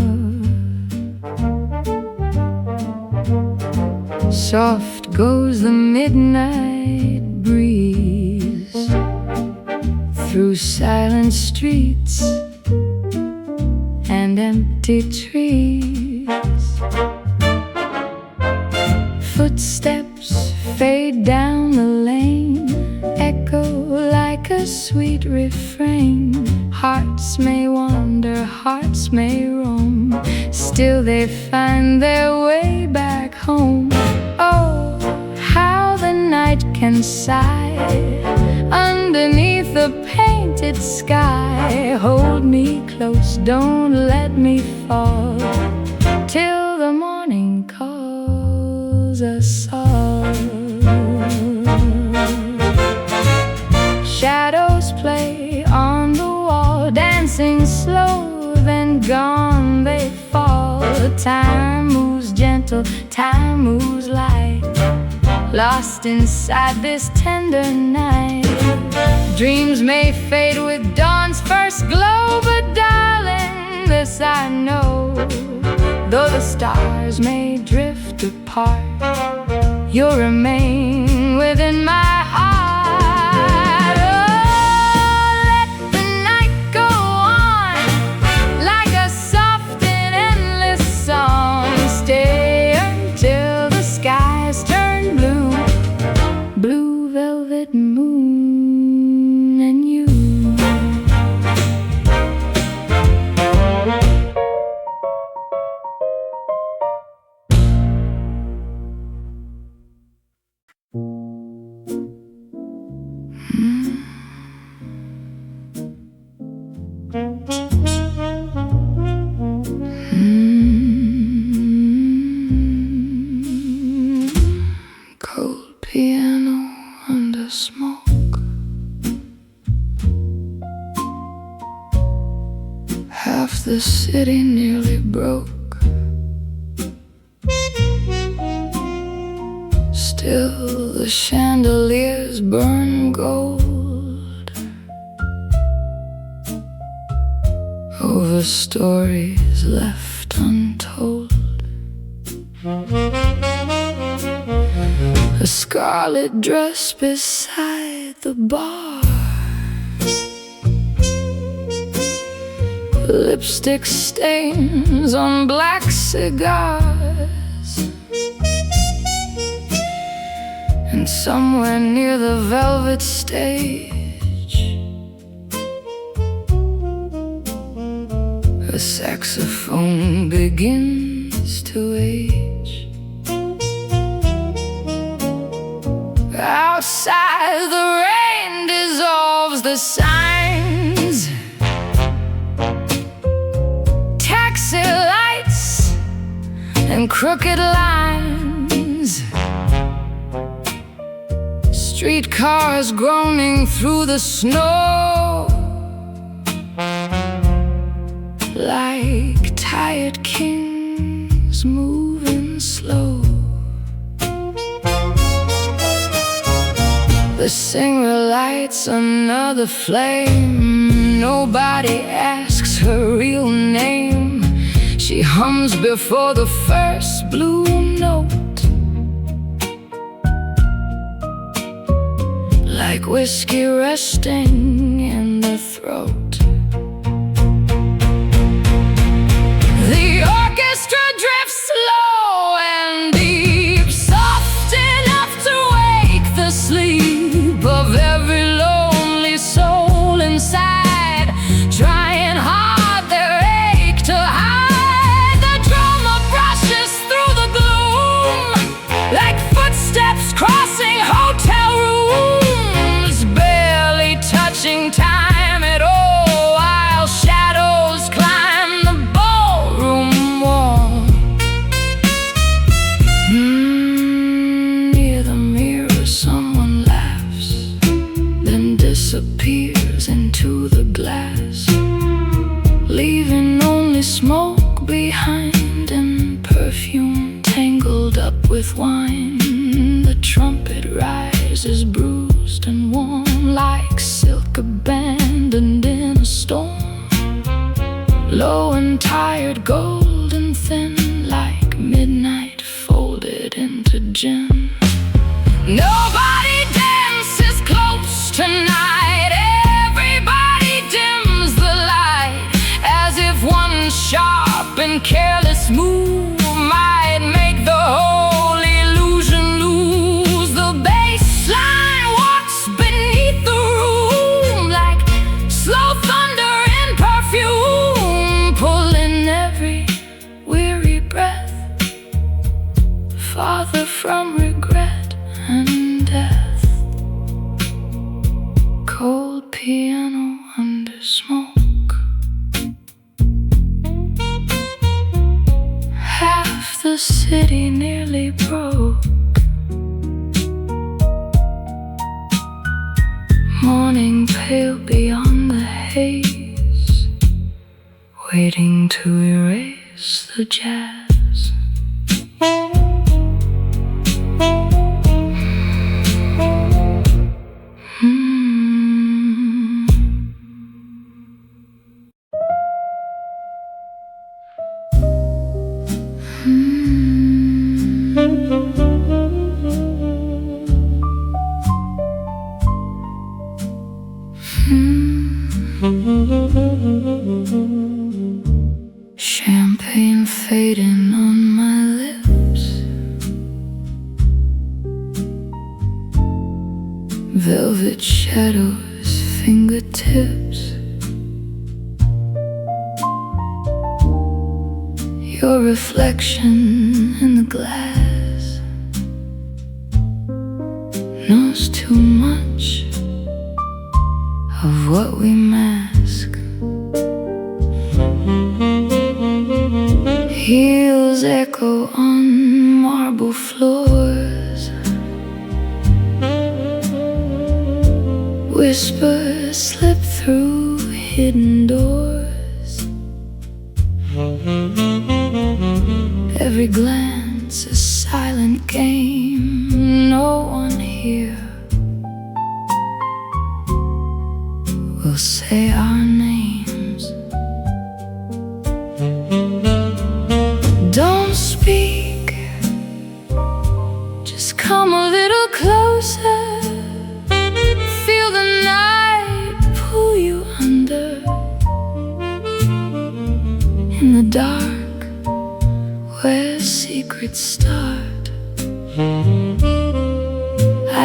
Soft goes the midnight breeze through silent streets empty trees. Footsteps fade down the lane, echo like a sweet refrain. Hearts may wander, hearts may roam, still they find their way back home. Oh, how the night can sigh underneath the painted sky. Hold me close, don't let me fall, till the morning calls us all. Shadows play on the wall, dancing slow, then gone they fall. Time moves gentle, time moves light, lost inside this tender night. Dreams may fade with dawn's first glow, but darling, this I know, though the stars may drift apart, you'll remain within my heart. Moon and you. Cold piano under smoke, half the city nearly broke. Still the chandeliers burn gold over stories left untold. A scarlet dress beside the bar, lipstick stains on black cigars, and somewhere near the velvet stage, a saxophone begins to age. Outside the rain dissolves the signs, taxi lights and crooked lines, streetcars groaning through the snow like tired kings moving slow. The singer lights another flame, nobody asks her real name. She hums before the first blue note, like whiskey resting in the throat. The orchestra drifts slow and deep, soft enough to wake the sleep of every lonely soul inside, trying hard their ache to hide. The drummer brushes through the gloom like footsteps crossing hotel rooms, barely touching time at all, while shadows climb the ballroom wall. Near the mirror someone laughs, then disappears into the glass, leaving only smoke behind and perfume tangled up with wine. The trumpet rises bruised and warm like silk abandoned in a storm, low and tired, golden thin like midnight folded into gin. Nobody dances close tonight, everybody dims the light, as if one sharp One careless move might make the whole illusion lose. The baseline walks beneath the room like slow thunder in perfume, pulling every weary breath farther from regret and death. Cold piano under smoke. Half the city nearly broke. Morning pale beyond the haze, waiting to erase the jazz. Champagne fading on my lips, velvet shadows, fingertips. Your reflection in the glass knows too much of what we mask. Heels echo on marble floors, whispers slip through hidden doors. Every glance a silent game. No one here will say our names. Don't speak, just come a little closer. Feel the night pull you under. In the dark where secrets start,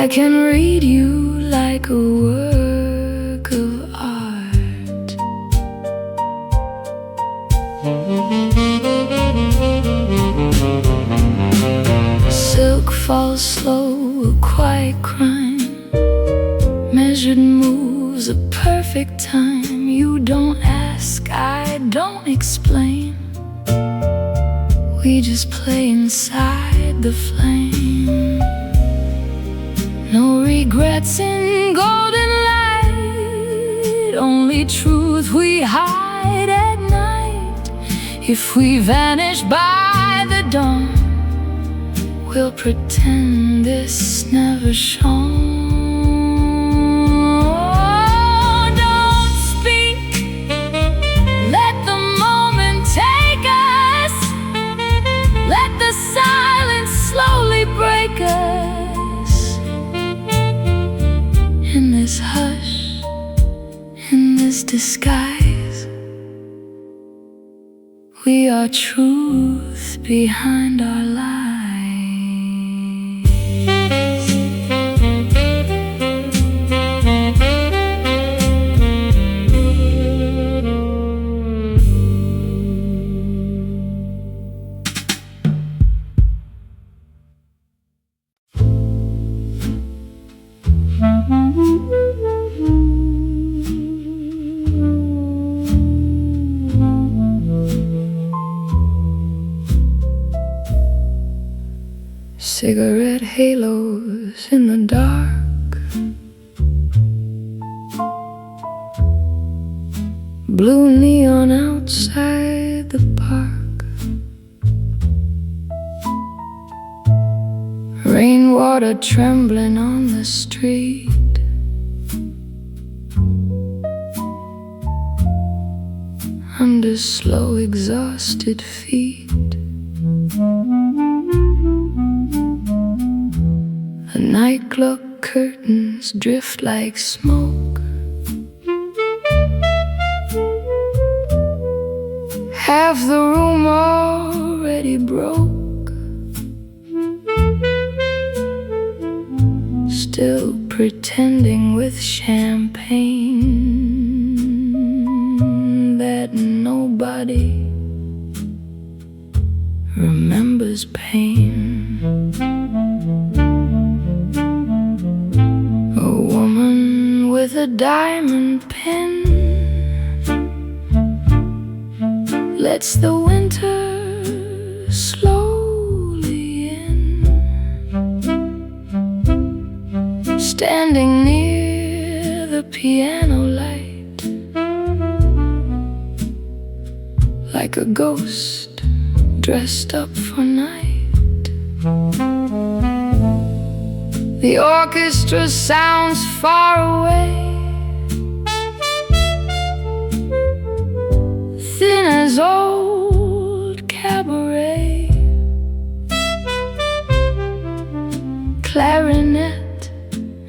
I can read you like a work of art. Silk falls slow, a quiet crime. Measured moves, a perfect time. You don't ask, I don't explain. We just play inside the flame. No regrets in golden light, only truth we hide at night. If we vanish by the dawn, we'll pretend this never shone. Don't speak, let the moment take us. Let the silence slowly break us. In this hush, in this disguise, we are truth behind our lies. Cigarette halos in the dark, blue neon outside the park, rainwater trembling on the street. Under slow, exhausted feet. The nightclub curtains drift like smoke. Half half the room already broke, still pretending with champagne that nobody remembers pain. A woman with a diamond pin lets the winter slowly in, standing near the piano light like a ghost dressed up for night. The orchestra sounds far away, thin as old cabaret. Clarinet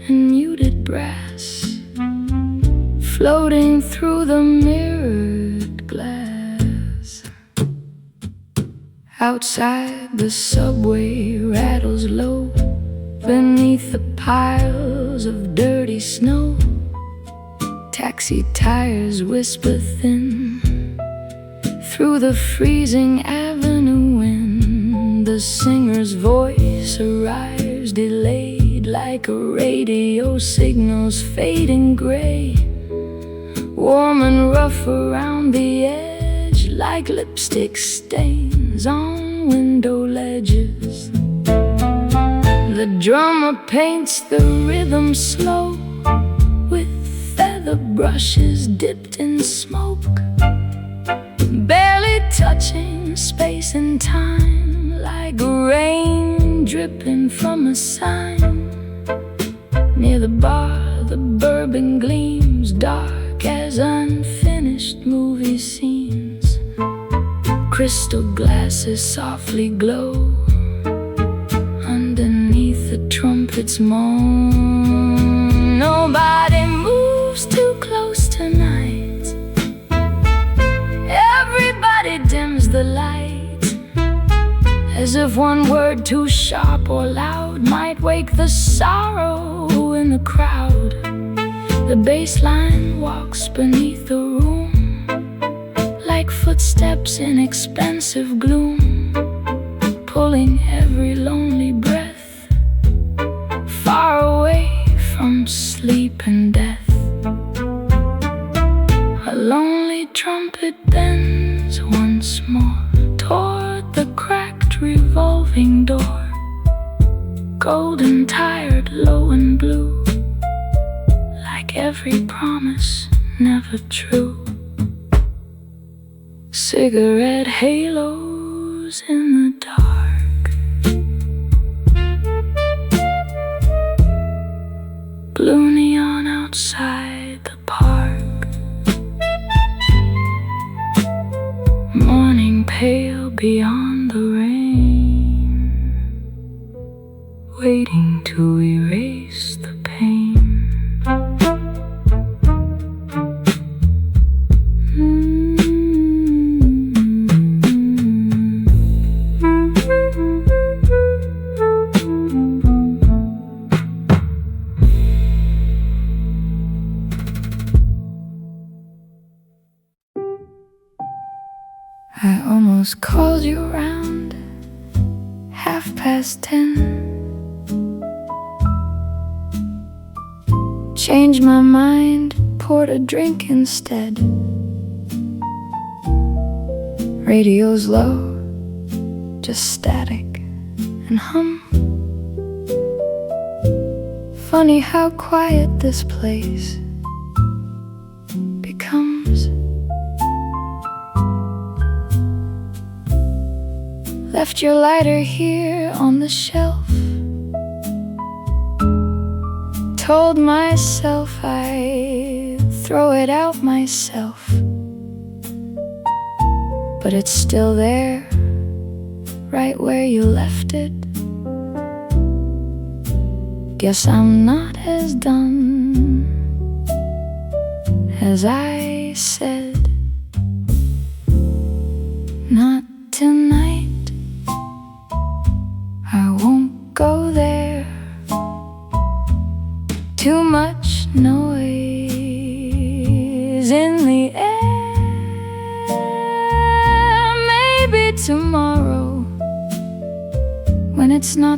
and muted brass floating through the mirrored glass. Outside, the subway rattles low beneath the piles of dirty snow. Taxi tires whisper thin through the freezing avenue wind. The singer's voice arrives delayed, like a radio signal's fading gray. Warm and rough around the edge, like lipstick stains on window ledges. The drummer paints the rhythm slow with feather brushes dipped in smoke, barely touching space and time, like rain dripping from a sign. Near the bar, the bourbon gleams dark as unfinished movie scenes. Crystal glasses softly glow underneath the trumpets' moan. Nobody moves too close tonight, everybody dims the light, as if one word too sharp or loud might wake the sorrow in the crowd. The bass line walks beneath the room like footsteps in expensive gloom, pulling every lonely breath far away from sleep and death. A lonely trumpet bends once more toward the cracked revolving door, golden tired, low and blue, like every promise never true. Cigarette halos in the dark, blue neon outside the park, morning pale beyond the rain, waiting to erase the pain. I almost called you around 10:30. Changed my mind, poured a drink instead. Radio's low, just static and hum. Funny how quiet this place becomes. Left your lighter here on the shelf. Told myself I'd throw it out myself, but it's still there, right where you left it. Guess I'm not as done as I said.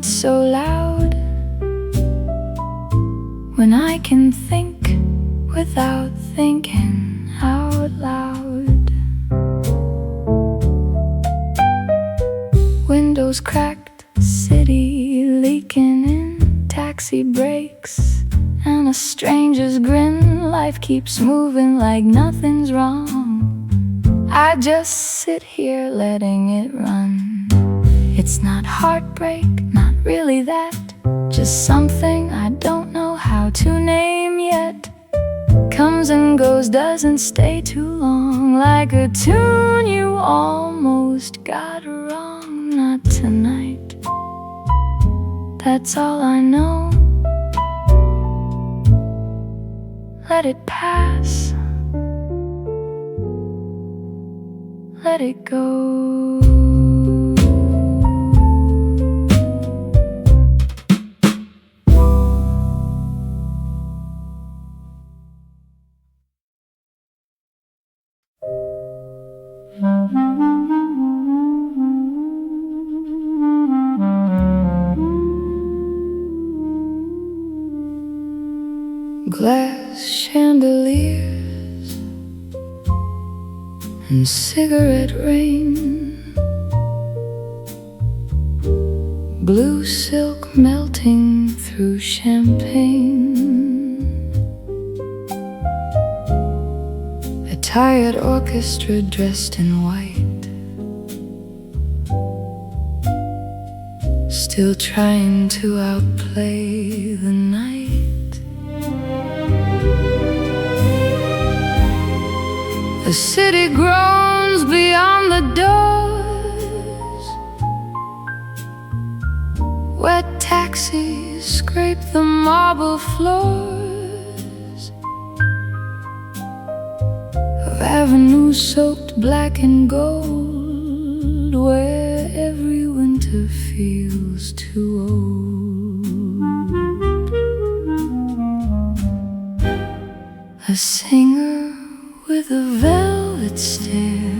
not so loud when I can think without thinking out loud. Windows cracked, city leaking in, taxi brakes and a stranger's grin. Life keeps moving like nothing's wrong. I just sit here letting it run. It's not heartbreak, not really that, just something I don't know how to name yet. Comes and goes, doesn't stay too long, like a tune you almost got wrong. Not tonight, that's all I know. Let it pass, let it go. Glass chandeliers and cigarette rain, blue silk melting through champagne, a tired orchestra dressed in white, still trying to outplay the night. The city groans beyond the doors, wet taxis scrape the marble floors of avenues soaked black and gold, where every winter feels too old. A singer with a velvet stare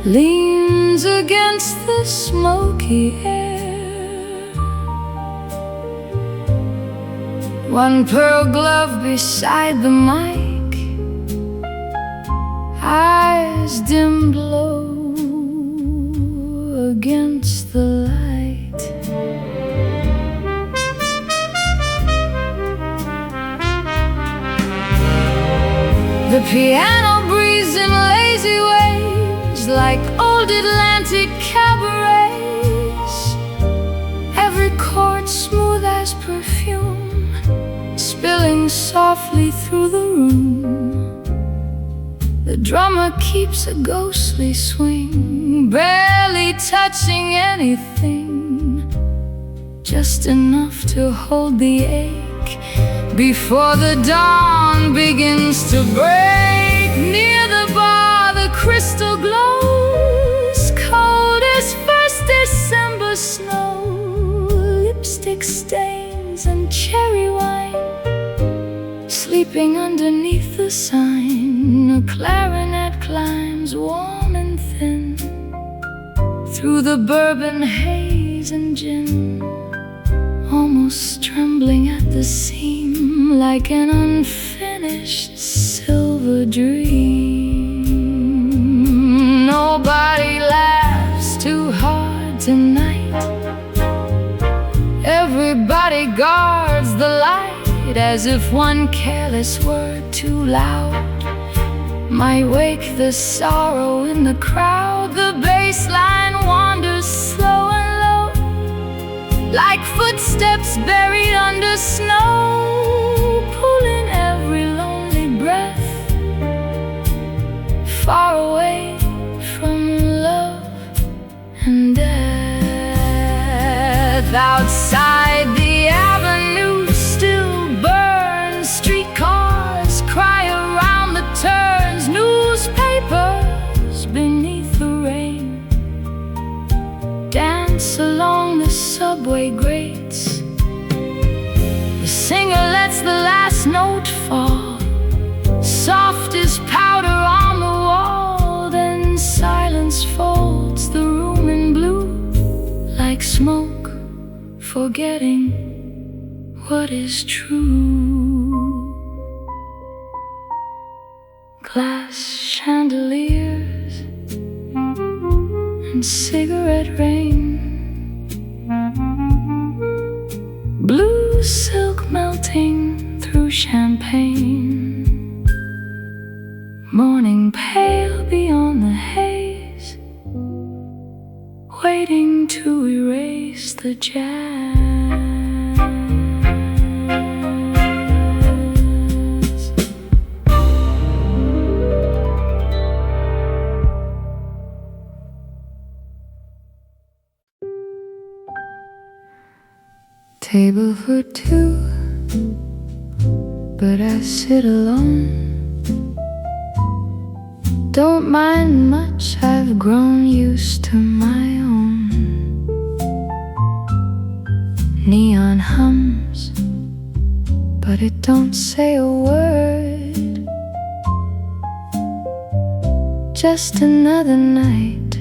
leans against the smoky air, one pearl glove beside the mic, eyes dim glow against the light. The piano breathes in lazy waves, like old Atlantic cabarets, every chord smooth as perfume, spilling softly through the room. The drummer keeps a ghostly swing, barely touching anything, just enough to hold the ache before the dawn begins to break. Near the bar the crystal glows, cold as first December snow, lipstick stains and cherry wine, sleeping underneath the sign. A clarinet climbs warm and thin through the bourbon haze and gin, almost trembling at the seam, like an unfinished silver dream. Nobody laughs too hard tonight, everybody guards the light, as if one careless word too loud might wake the sorrow in the crowd. The bass line wanders slow and low, like footsteps buried under snow, pulling every lonely breath far away from love and death. Outside the avenue still burns, streetcars cry around the turns, newspapers beneath the rain dance along the subway grates. The singer lets the last note fall, soft as powder on the wall, then silence folds the room in blue, forgetting what is true. Glass chandeliers and cigarette rain, blue silk melting through champagne, morning pale beyond the haze, waiting to erase the jazz. Table for two, but I sit alone. Don't mind much, I've grown used to my own. Neon hums, but it don't say a word. Just another night,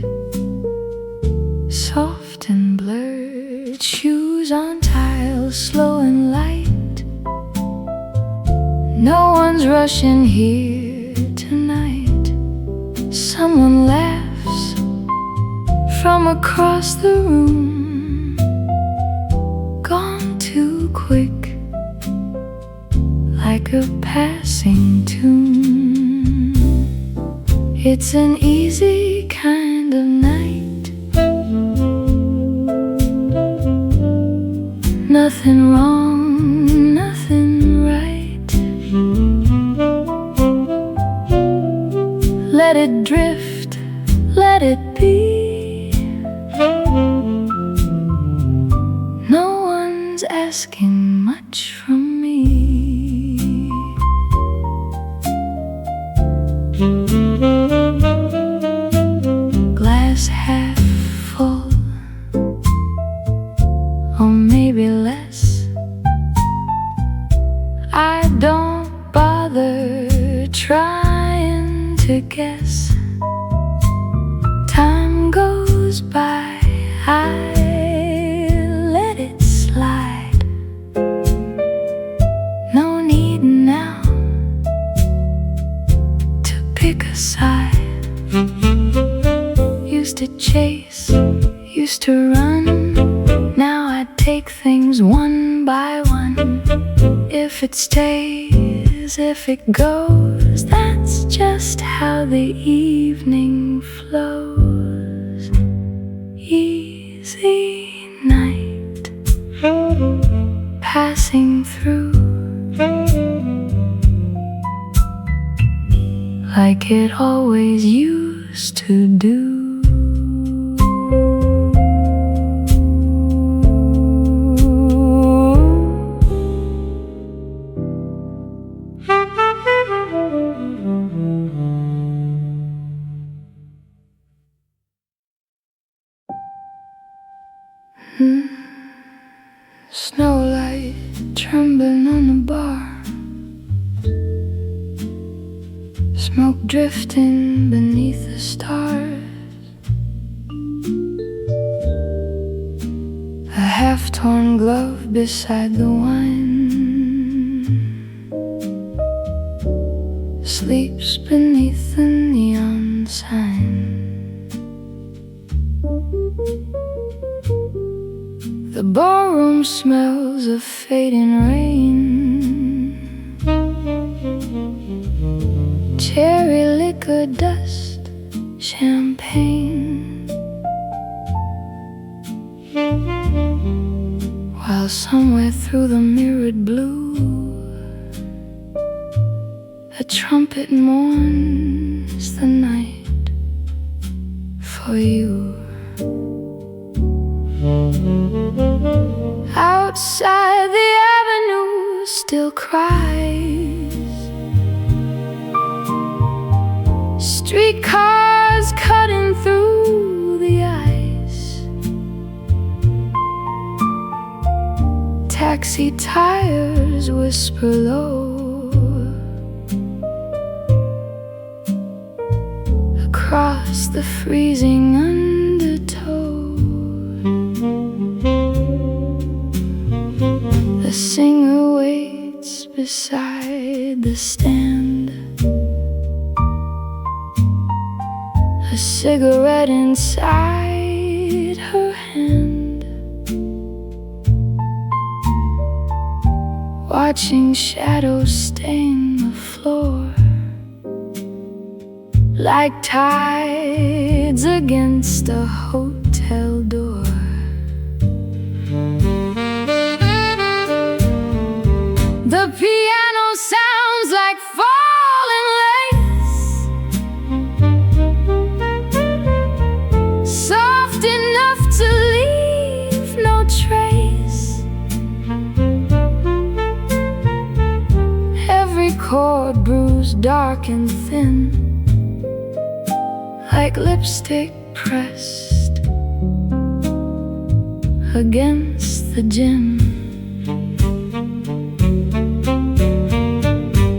soft and blurred. Shoes on tiles, slow and light. No one's rushing here tonight. Someone laughs from across the room, gone too quick, like a passing tune. It's an easy kind of night, nothing wrong, nothing right. Let it drift, let it be. No one's asking much from me. Glass half full, or maybe less. I don't bother trying to guess. Time goes by, I let it slide. No need now to pick a side. Used to chase, used to run. Now I take things one by one. If it stays, if it goes, that's just how the evening flows. Easy night, passing through, like it always used to do. Snowlight trembling on the bar, smoke drifting beneath the stars. A half-torn glove beside the wine, sleeps beneath the neon sign. The ballroom smells of fading rain, cherry liquor dust, champagne. While somewhere through the mirrored blue, a trumpet mourns the night for you. Outside the avenue still cries, streetcars cutting through the ice, taxi tires whisper low across the freezing undertow. beside the stand, a cigarette inside her hand, watching shadows stain the floor like tides against a hotel door. The piano sounds like falling lace, soft enough to leave no trace. Every chord bruised, dark and thin, like lipstick pressed against the gin.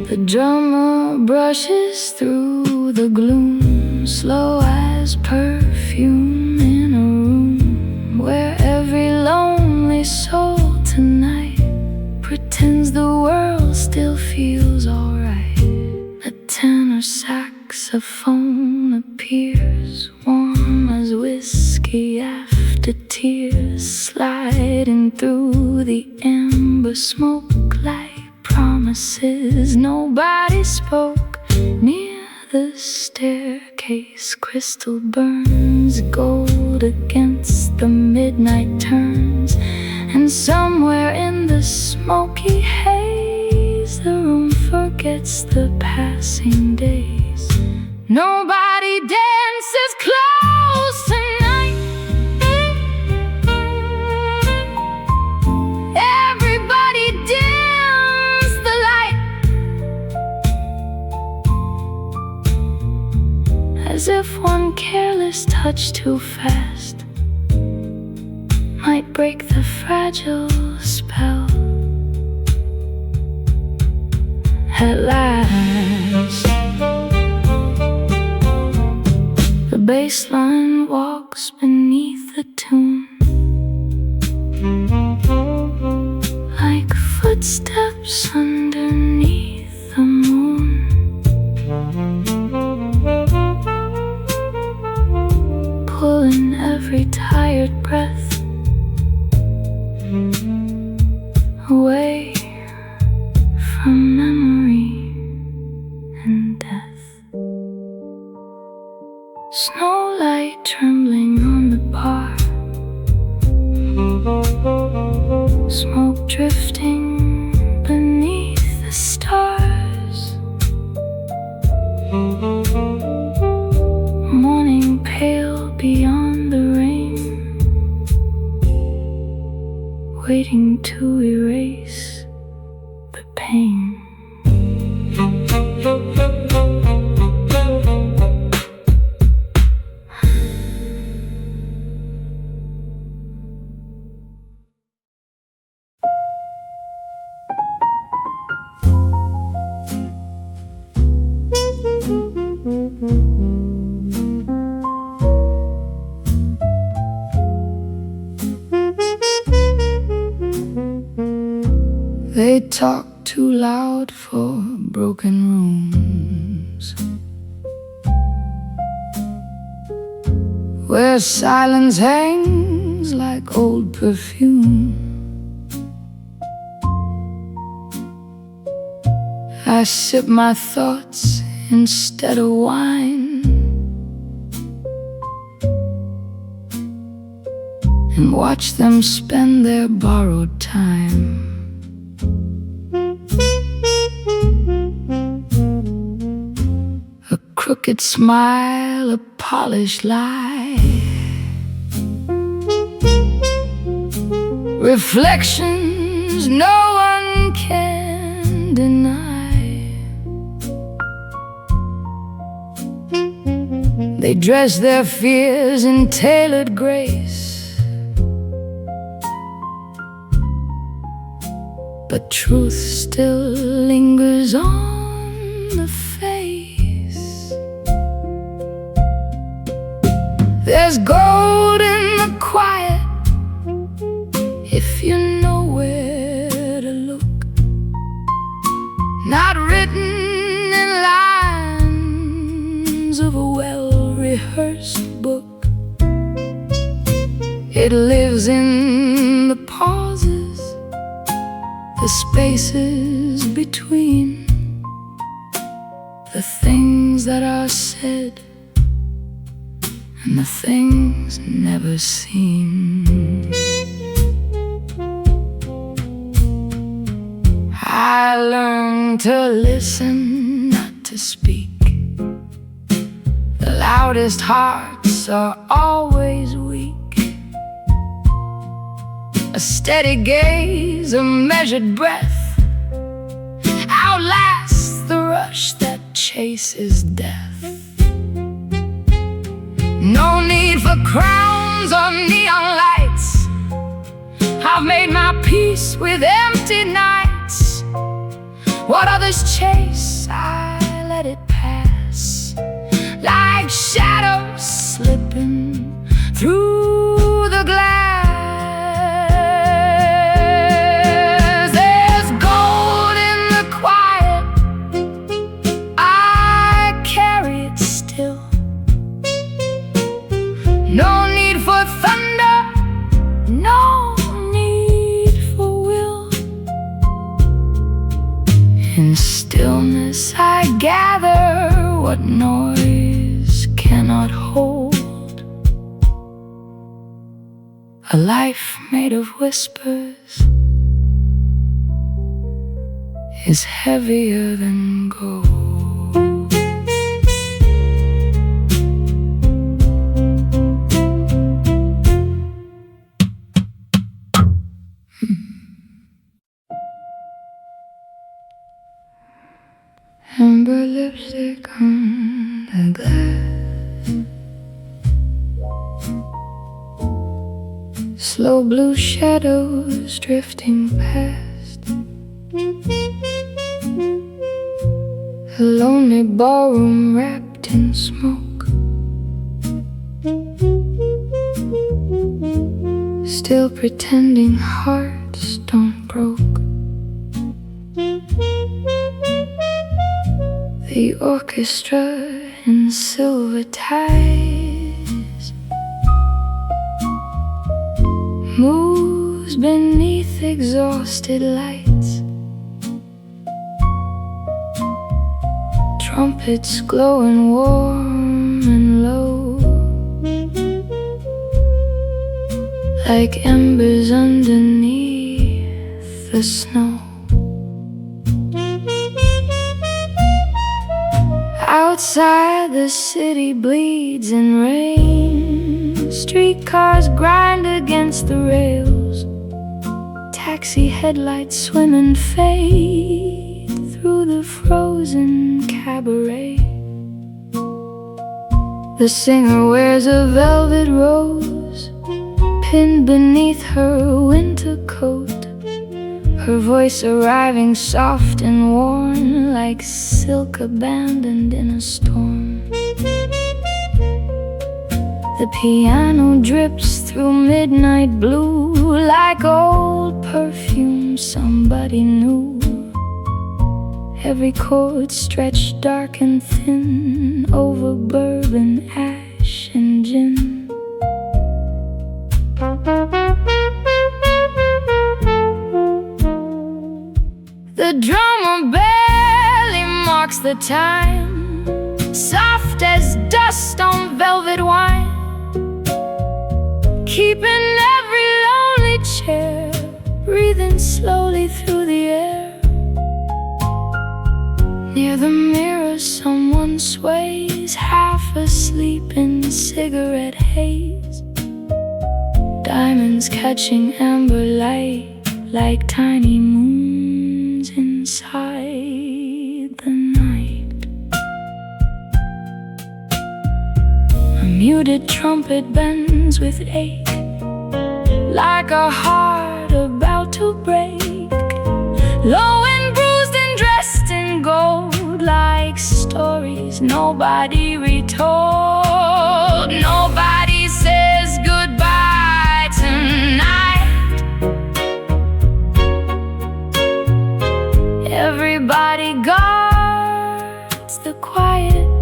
The drummer brushes through the gloom, slow as perfume in a room where every lonely soul tonight pretends the world still feels alright. A tenor saxophone appears, warm as whiskey after tears, sliding through the amber smoke like promises nobody spoke. Near the staircase, crystal burns, gold against the midnight turns, and somewhere in the smoky haze, the room forgets the passing days. Nobody dances close tonight, everybody dims the light, as if one careless touch too fast might break the fragile spell. At last, the bass line walks beneath the tune, like footsteps underneath the moon, pulling every tired breath away from memory and death. Snowlight trembling on the bar, smoke drifting beneath the stars, morning pale beyond the rain, waiting to erase the pain. They talk too loud for broken rooms, where silence hangs like old perfume. I sip my thoughts instead of wine, and watch them spend their borrowed time. A crooked smile, a polished lie, reflections no one can deny. They dress their fears in tailored grace, but truth still lingers on the face. There's gold in the quiet if you know where to look. not written in lines of a well-rehearsed book. It lives in the pauses, the spaces between, the things that are said and the things never seen. I learned to listen, not to speak. The loudest hearts are always weak. A steady gaze, a measured breath outlasts the rush that chases death. No need for crowns or neon lights. I've made my peace with empty nights. What others chase, I let it pass, like shadows slipping through the glass. There's gold in the quiet, I carry it still. No need for thunder, no need for will. In stillness I gather what noise cannot hold. A life made of whispers is heavier than gold. Amber lipstick on the glass, slow blue shadows drifting past. A lonely ballroom wrapped in smoke, still pretending hearts don't broke. The orchestra in silver ties moves beneath exhausted lights. Trumpets glowing warm and low, like embers underneath the snow. Outside the city bleeds in rain, streetcars grind against the rails, taxi headlights swim and fade through the frozen cabaret. The singer wears a velvet rose pinned beneath her winter coat, her voice arriving soft and worn like silk abandoned in a storm. The piano drips through midnight blue like old perfume somebody knew. Every chord stretched dark and thin over bourbon, ash and gin. The drummer barely marks the time, soft as dust on velvet wine, keeping every lonely chair breathing slowly through the air. Near the mirror someone sways, half asleep in cigarette haze, diamonds catching amber light like tiny moons inside the night. A muted trumpet bends with ache, like a heart about to break, low and bruised and dressed in gold, like stories nobody retold. Nobody says goodbye tonight. Everybody bodyguards the quiet,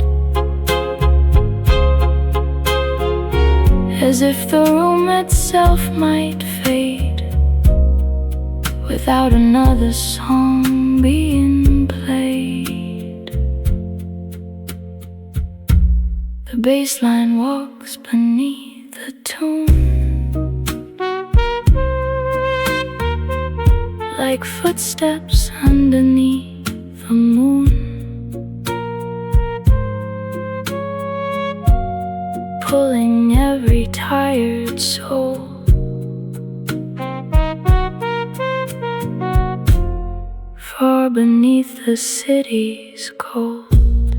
as if the room itself might fade without another song being played. The bass line walks beneath the tune, like footsteps underneath the moon, pulling every tired soul far beneath the city's cold.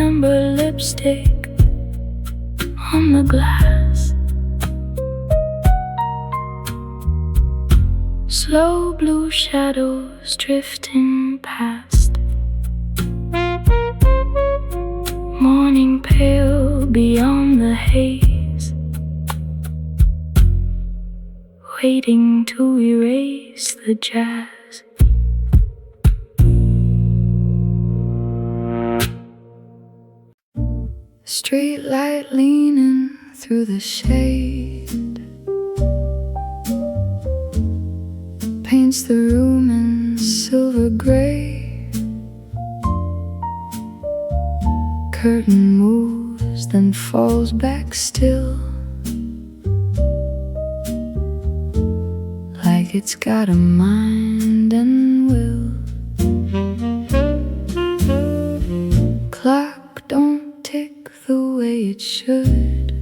Amber lipstick on the glass, slow blue shadows drifting past, morning pale beyond the haze, waiting to erase the jazz. Street light leaning through the shade paints the room in silver gray. Curtain moves, then falls back still, like it's got a mind and will. Clock don't tick the way it should,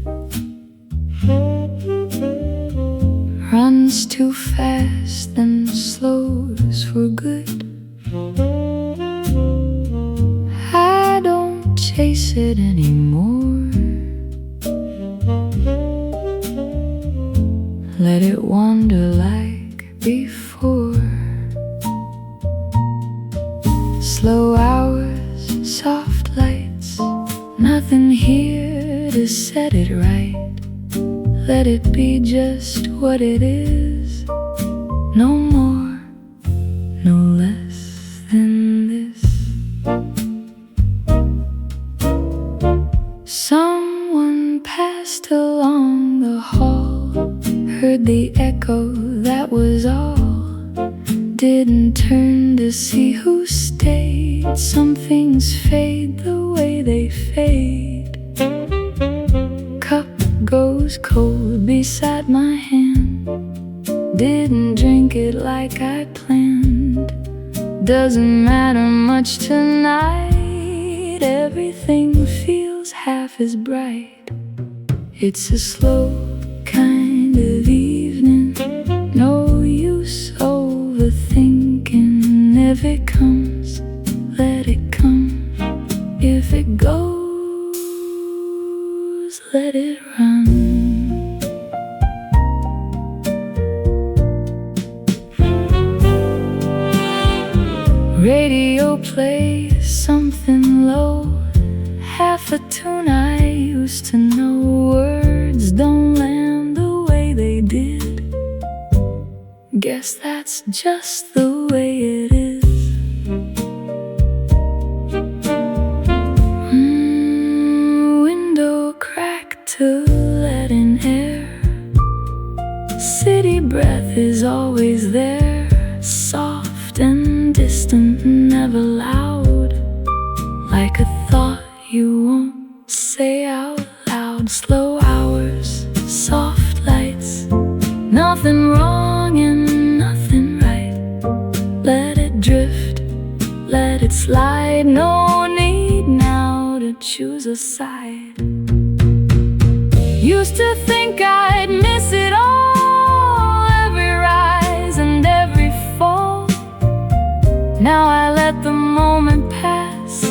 runs too fast then slows for good. I don't chase it anymore, let it wander like before. Slow hours, soft lights, nothing here to set it right. Let it be just what it is, no more, no less than this. Someone passed along the hall, heard the echo, that was all. Didn't turn to see who stayed. Some things fade the way they fade. Cup goes cold beside my hand, didn't drink it like I planned. Doesn't matter much tonight, everything feels half as bright. It's a slow kind of evening, no use overthinking. If it comes, let it come. If it goes, let it run. Radio plays something low, half a tune I used to know. Words don't land the way they did, guess that's just the way it is. Window cracked to let in air, city breath is always there, soft and distant, never loud, like a thought you won't say out loud. Slow hours, soft lights, nothing wrong and nothing right. Let it drift, let it slide, no need now to choose a side. Used to think I'd miss it all, every rise and every fall. Now I let the moment pass,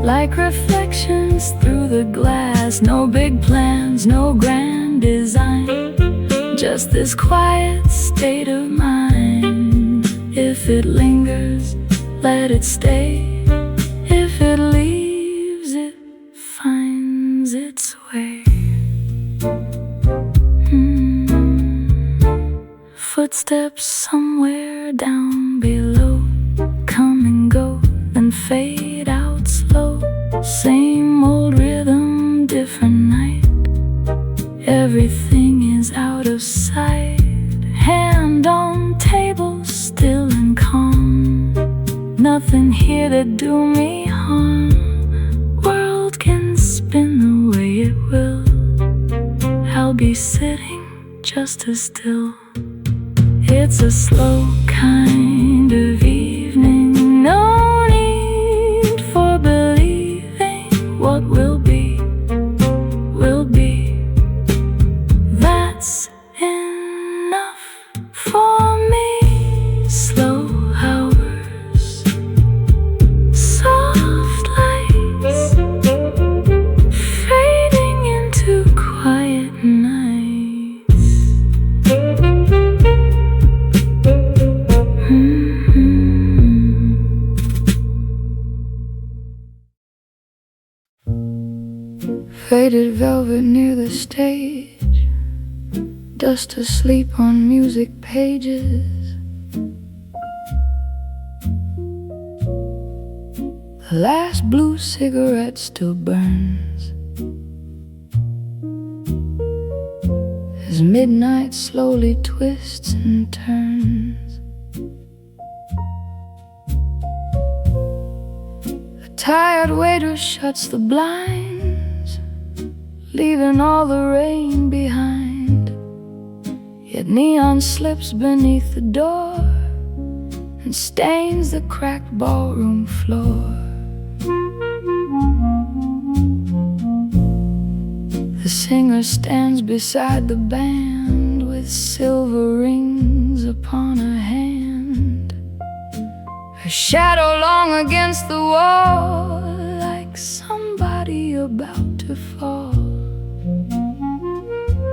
like reflections through the glass. No big plans, no grand design, just this quiet state of mind. If it lingers, let it stay. If it leaves, it finds its way. Footsteps footsteps somewhere down below come and go, then fade out slow. Same old rhythm, different night. Everything is out of sight. Hand on table, still and calm. Nothing here that do me harm. World can spin the way it will. I'll be sitting just as still. It's a slow kind of evening. No need for believing. What will be, will be. That's enough for me. Slow hours, soft lights, fading into quiet nights. Faded velvet near the stage, dust asleep on music pages. The last blue cigarette still burns as midnight slowly twists and turns. A tired waiter shuts the blinds, leaving all the rain behind. Yet neon slips beneath the door and stains the cracked ballroom floor. The singer stands beside the band with silver rings upon her hand, her shadow long against the wall, like somebody about to fall.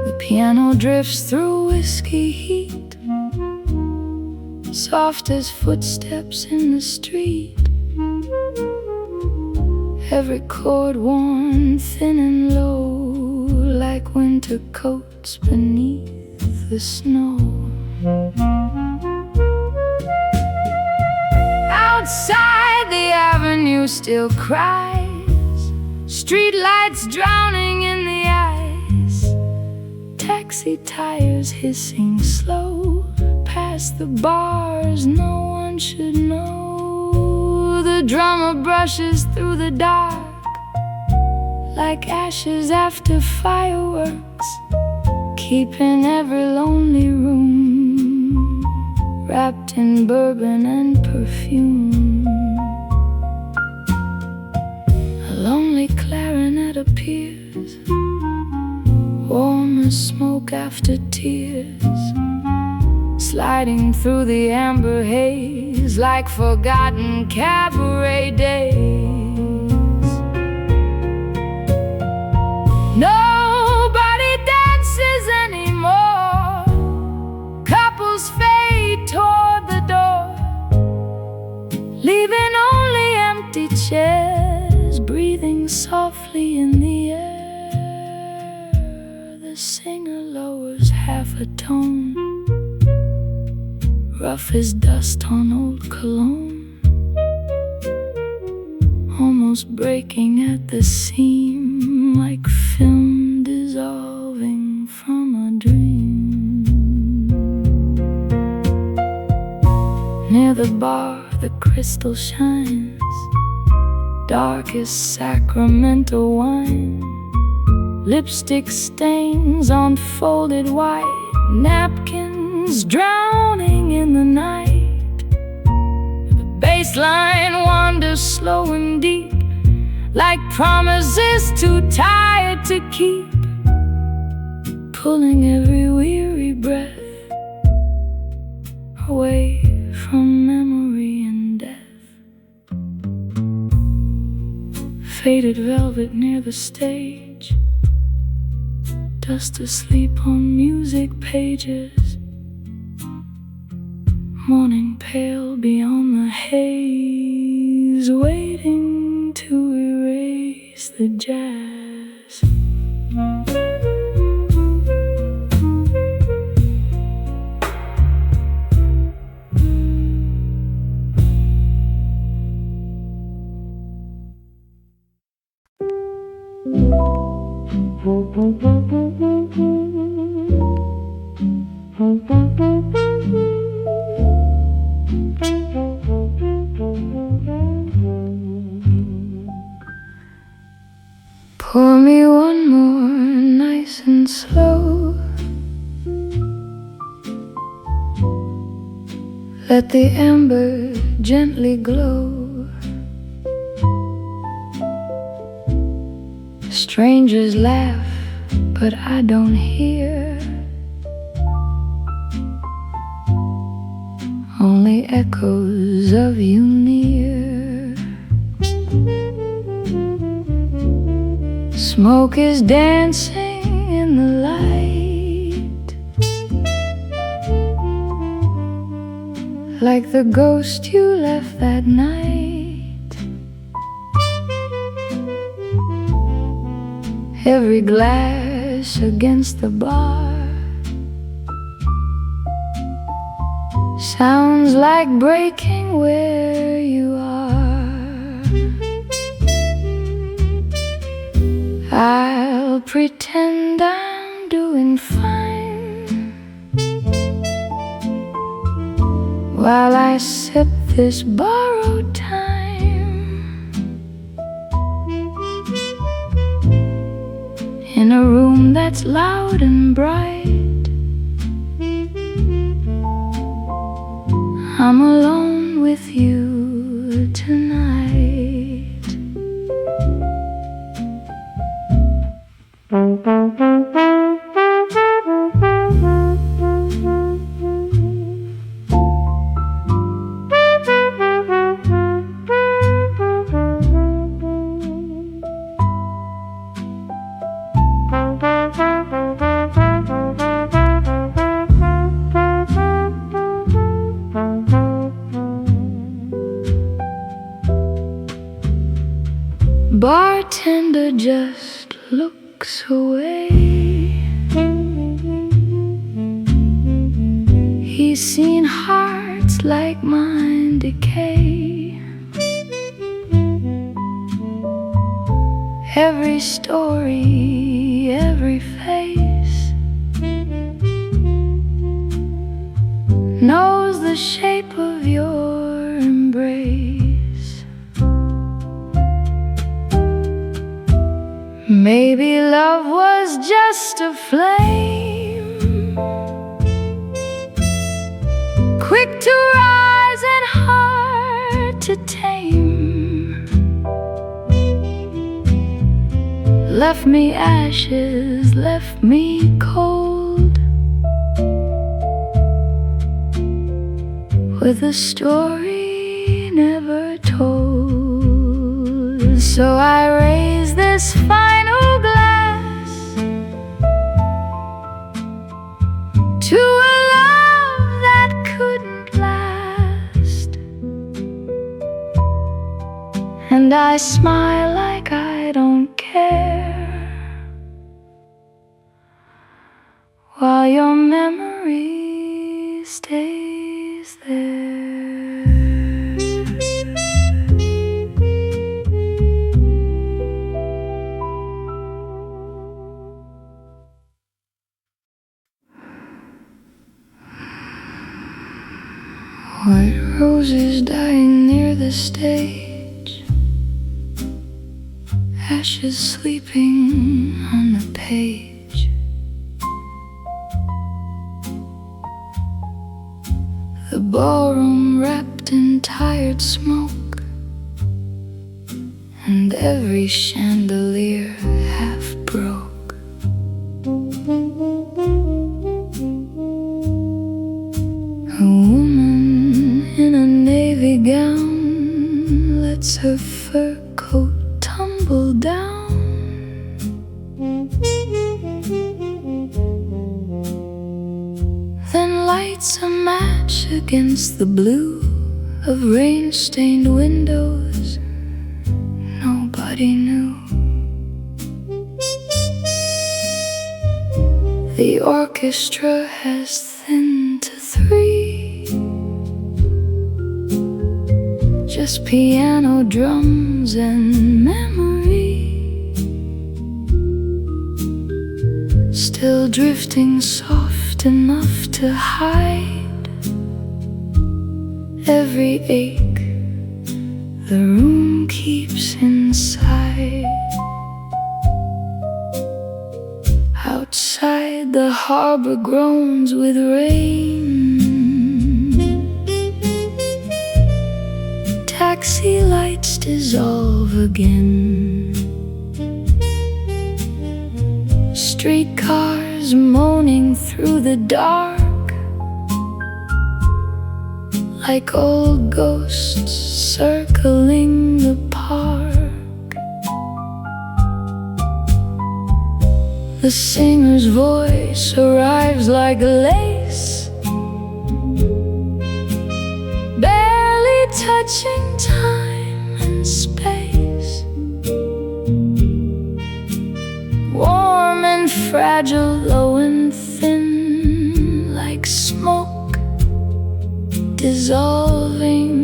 The piano drifts through whiskey heat, soft as footsteps in the street. Every chord worn thin and low, like winter coats beneath the snow. Outside the avenue still cries, street lights drowning in the ice. Taxi tires hissing slow past the bars no one should know. The drummer brushes through the dark like ashes after fireworks, keeping every lonely room wrapped in bourbon and perfume. A lonely clarinet appears, warm as smoke after tears, sliding through the amber haze like forgotten cabaret days. Nobody dances anymore, couples fade toward the door, leaving only empty chairs breathing softly in the air. The singer lowers half a tone, rough as dust on old cologne, almost breaking at the seam, like film dissolving from a dream. Near the bar the crystal shines, dark as sacramental wine. Lipstick stains on folded white napkins, drowning in the night. The bass line wanders slow and deep, like promises too tired to keep, pulling every weary breath away from memory and death. Faded velvet near the stage, dust asleep on music pages. Morning pale beyond the haze, waiting to erase the jazz. Let the ember gently glow. Strangers laugh, but I don't hear. Only echoes of you near. Smoke is dancing in the light, like the ghost you left that night. Every glass against the bar sounds like breaking where you are. I'll pretend I'm doing fine while I sip this borrowed time in a room that's loud and bright. I'm alone with you tonight. Bartender just looks away. He's seen hearts like mine decay. Every story, every face knows the shape of your embrace. Maybe love was just a flame, quick to rise and hard to tame. Left me ashes, left me cold, with a story never told. So I raise this final glass to a love that couldn't last, and I smile like I don't care, while your memory stays there. White roses dying near the stage, ashes sleeping on the page. The ballroom wrapped in tired smoke, and every chandelier half broke. A woman in a navy gown lets her fur coat tumble down. Then lights a match against the blue of rain-stained windows nobody knew. The orchestra has thinned to three, just piano, drums, and memory, still drifting soft enough to hide every ache the room keeps inside. Outside the harbor groans with rain, dissolve again. Streetcars moaning through the dark, like old ghosts circling the park. The singer's voice arrives like lace, barely touching time and space. Warm and fragile, low and thin, like smoke dissolving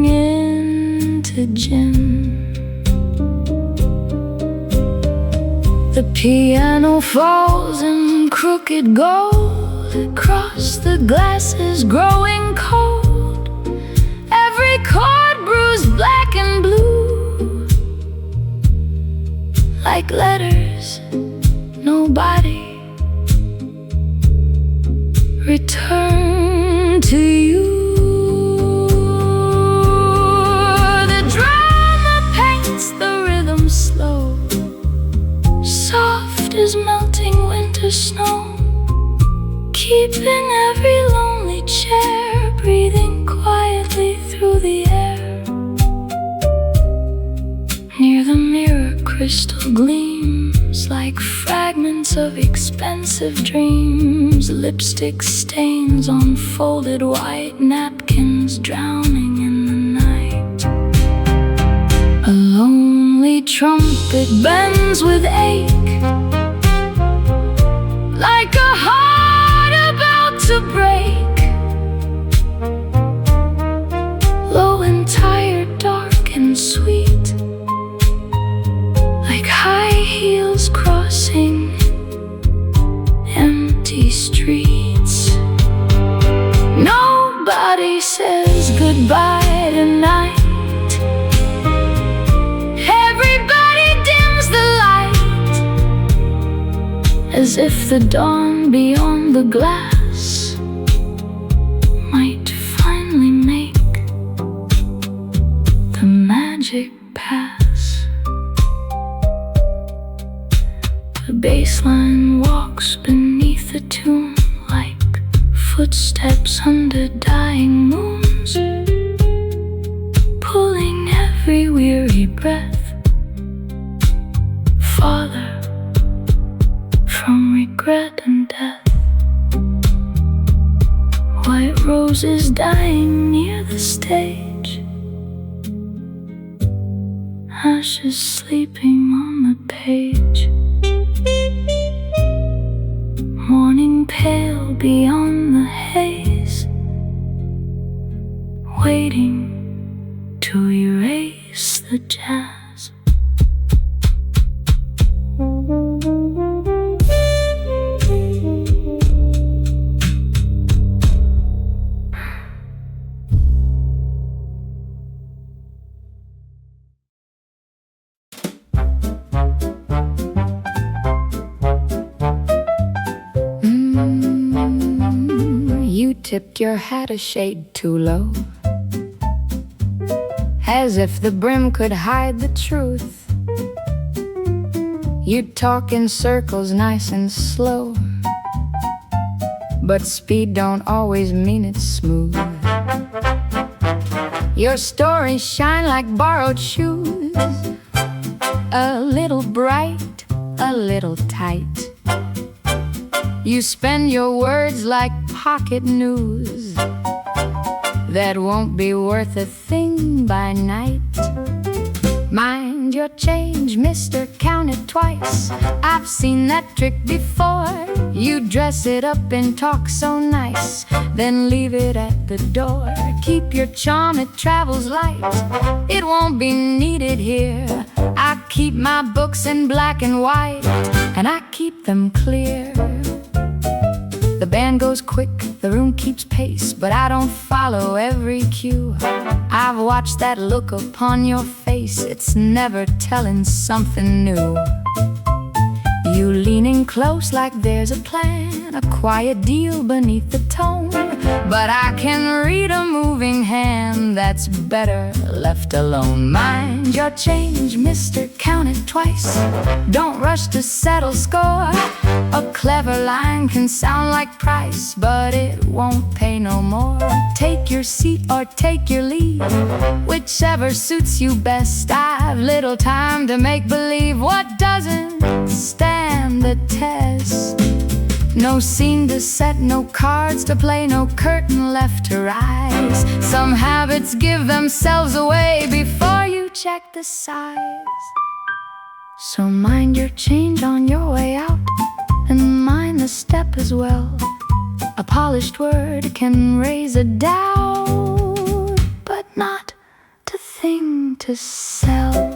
into gin. The piano falls in crooked gold across the glasses, growing cold. Every chord bruised black and blue, like letters nobody return to you. The drama paints the rhythm slow, soft as melting winter snow, keeping every lonely chair breathing quietly through the air. Near the mirror, crystal gleams like fragments of expensive dreams. Lipstick stains on folded white napkins, drowning in the night. A lonely trumpet bends with ache, like a heart about to break. Low and tired, dark and sweet, like high heels crossing empty streets. Nobody says goodbye tonight. Everybody dims the light, as if the dawn beyond the glass might finally make the magic pass. The bassline walks beneath the tune, like footsteps under dying moons, pulling every weary breath farther from regret and death. White roses dying near the stage, ashes sleeping on the page. Morning pale beyond the haze, waiting to erase the jazz. You tipped your hat a shade too low, as if the brim could hide the truth. You'd talk in circles nice and slow, but speed don't always mean it's smooth. Your stories shine like borrowed shoes, a little bright, a little tight. You spend your words like pocket news that won't be worth a thing by night. Mind your change, mister, count it twice. I've seen that trick before. You dress it up and talk so nice, then leave it at the door. Keep your charm, it travels light, it won't be needed here. I keep my books in black and white, and I keep them clear. The band goes quick, the room keeps pace, but I don't follow every cue. I've watched that look upon your face, it's never telling something new. You leaning close like there's a plan, a quiet deal beneath the tone, but I can read a moving hand that that's better left alone. Mind your change, mister, count it twice. Don't rush to settle score. A clever line can sound like price, but it won't pay no more. Take your seat or take your leave, whichever suits you best. I've little time to make believe what doesn't stand the test. No scene to set, no cards to play, no curtain left to rise. Some habits give themselves away before you check the size. So mind your change on your way out, and mind the step as well. A polished word can raise a doubt, but not a thing to sell.